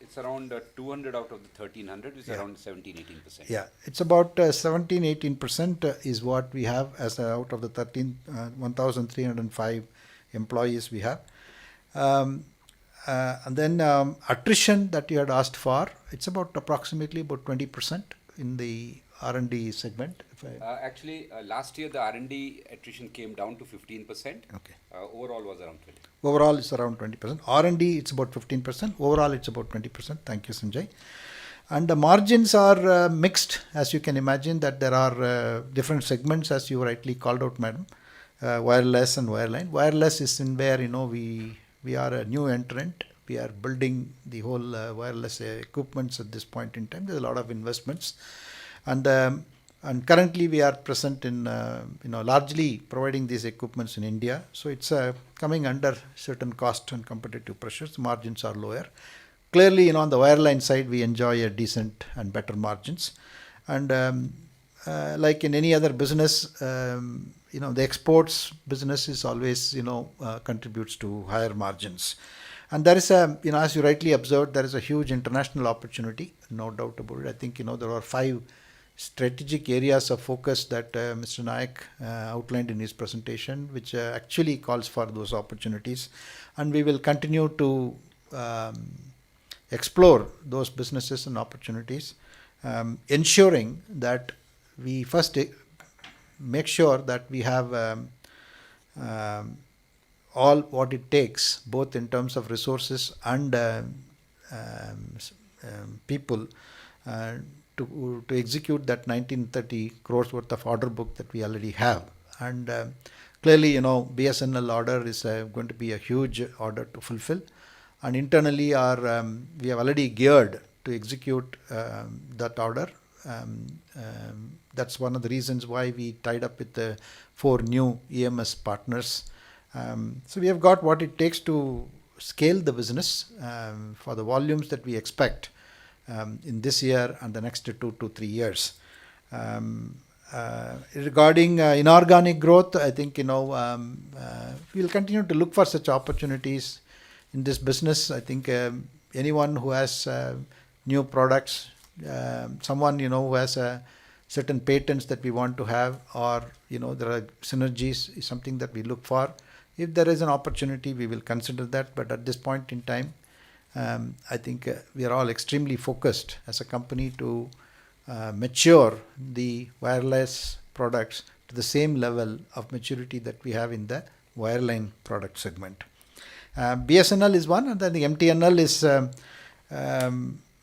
it's around 200 out of the 1300, which is around 17-18%. Yeah, it's about 17-18% is what we have as out of the 1,305 employees we have. And then attrition that you had asked for, it's approximately about 20% in the R&D segment. Actually, last year the R&D attrition came down to 15%. Okay. Overall was around 20%. Overall, it's around 20%. R&D, it's about 15%. Overall, it's about 20%. Thank you, Sanjay. And the margins are mixed, as you can imagine, that there are different segments, as you rightly called out, madam. Wireless and wireline. Wireless is in where, we are a new entrant. We are building the whole wireless equipments at this point in time. There's a lot of investments. And currently we are present in, largely providing these equipments in India. So it's coming under certain cost and competitive pressures. Margins are lower. Clearly, on the wireline side, we enjoy a decent and better margins. And like in any other business, the exports business is always, contributes to higher margins. And there is as you rightly observed, there is a huge international opportunity, no doubt about it. I think, there are 5 strategic areas of focus that Mr. Nayak outlined in his presentation, which actually calls for those opportunities. And we will continue to explore those businesses and opportunities, ensuring that we first make sure that we have all what it takes, both in terms of resources and people, to execute that 1930 crores worth of order book that we already have. And clearly, BSNL order is going to be a huge order to fulfill. And internally, we have already geared to execute that order. That's one of the reasons why we tied up with the 4 new EMS partners. So we have got what it takes to scale the business for the volumes that we expect in this year and the next 2 to 3 years. Regarding inorganic growth, I think, we'll continue to look for such opportunities in this business. I think anyone who has new products, someone, who has certain patents that we want to have, or, there are synergies is something that we look for. If there is an opportunity, we will consider that. But at this point in time, I think we are all extremely focused as a company to mature the wireless products to the same level of maturity that we have in the wireline product segment. BSNL is one, and then the MTNL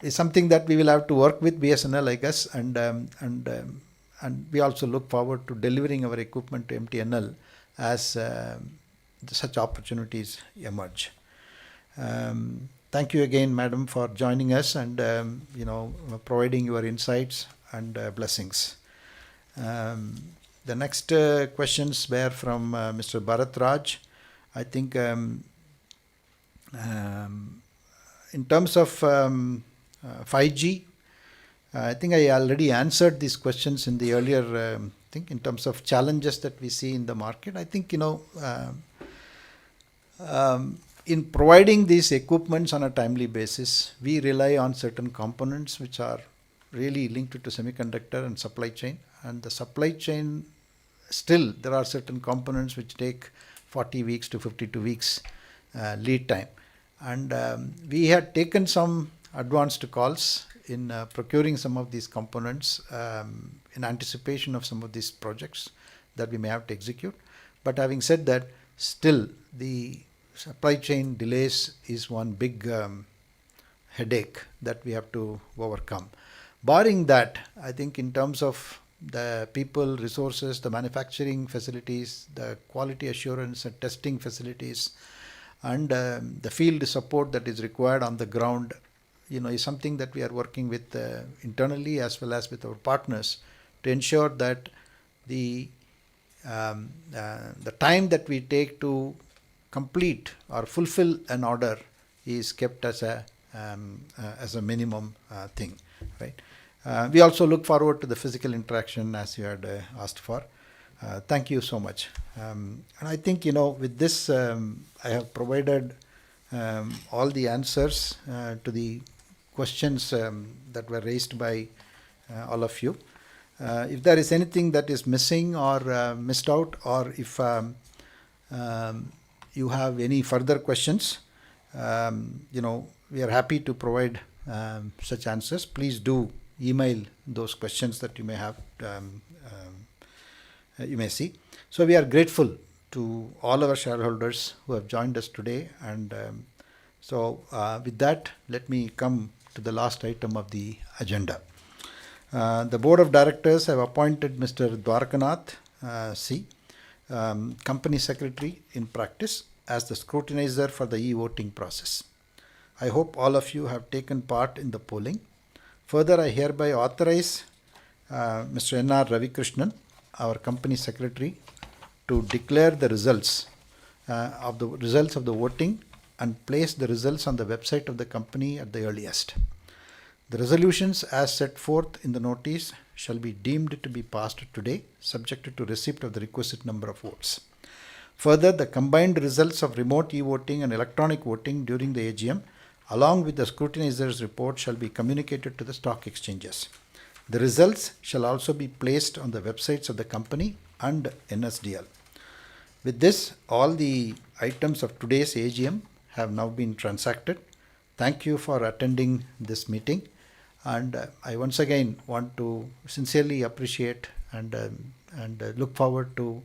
is something that we will have to work with BSNL, I guess, and we also look forward to delivering our equipment to MTNL as such opportunities emerge. Thank you again, Madam, for joining us and providing your insights and blessings. The next questions were from Mr. Bharat Raj. I think in terms of 5G, I think I already answered these questions in the earlier thing in terms of challenges that we see in the market. I think, in providing these equipments on a timely basis, we rely on certain components which are really linked to semiconductor and supply chain. And the supply chain, still there are certain components which take 40 weeks to 52 weeks lead time. And we had taken some advanced calls in procuring some of these components in anticipation of some of these projects that we may have to execute. But having said that, still the supply chain delays is one big headache that we have to overcome. Barring that, I think in terms of the people, resources, the manufacturing facilities, the quality assurance and testing facilities, and the field support that is required on the ground, is something that we are working with internally as well as with our partners to ensure that the time that we take to complete or fulfill an order is kept as a minimum thing, right? We also look forward to the physical interaction as you had asked for. Thank you so much. And I think, with this, I have provided all the answers to the questions that were raised by all of you. If there is anything that is missing or missed out, or if you have any further questions, we are happy to provide such answers. Please do email those questions that you may have, you may see. So we are grateful to all our shareholders who have joined us today. And with that, let me come to the last item of the agenda. The Board of Directors have appointed Mr. Dwarkanath C., Company Secretary in practice, as the scrutinizer for the e-voting process. I hope all of you have taken part in the polling. Further, I hereby authorize Mr. N.R. Ravikrishnan, our Company Secretary, to declare the results of the voting and place the results on the website of the company at the earliest. The resolutions as set forth in the notice shall be deemed to be passed today, subject to receipt of the requisite number of votes. Further, the combined results of remote e-voting and electronic voting during the AGM, along with the scrutinizer's report, shall be communicated to the stock exchanges. The results shall also be placed on the websites of the company and NSDL. With this, all the items of today's AGM have now been transacted. Thank you for attending this meeting. And I once again want to sincerely appreciate and look forward to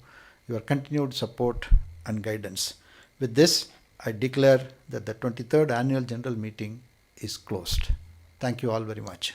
your continued support and guidance. With this, I declare that the 23rd Annual General Meeting is closed. Thank you all very much.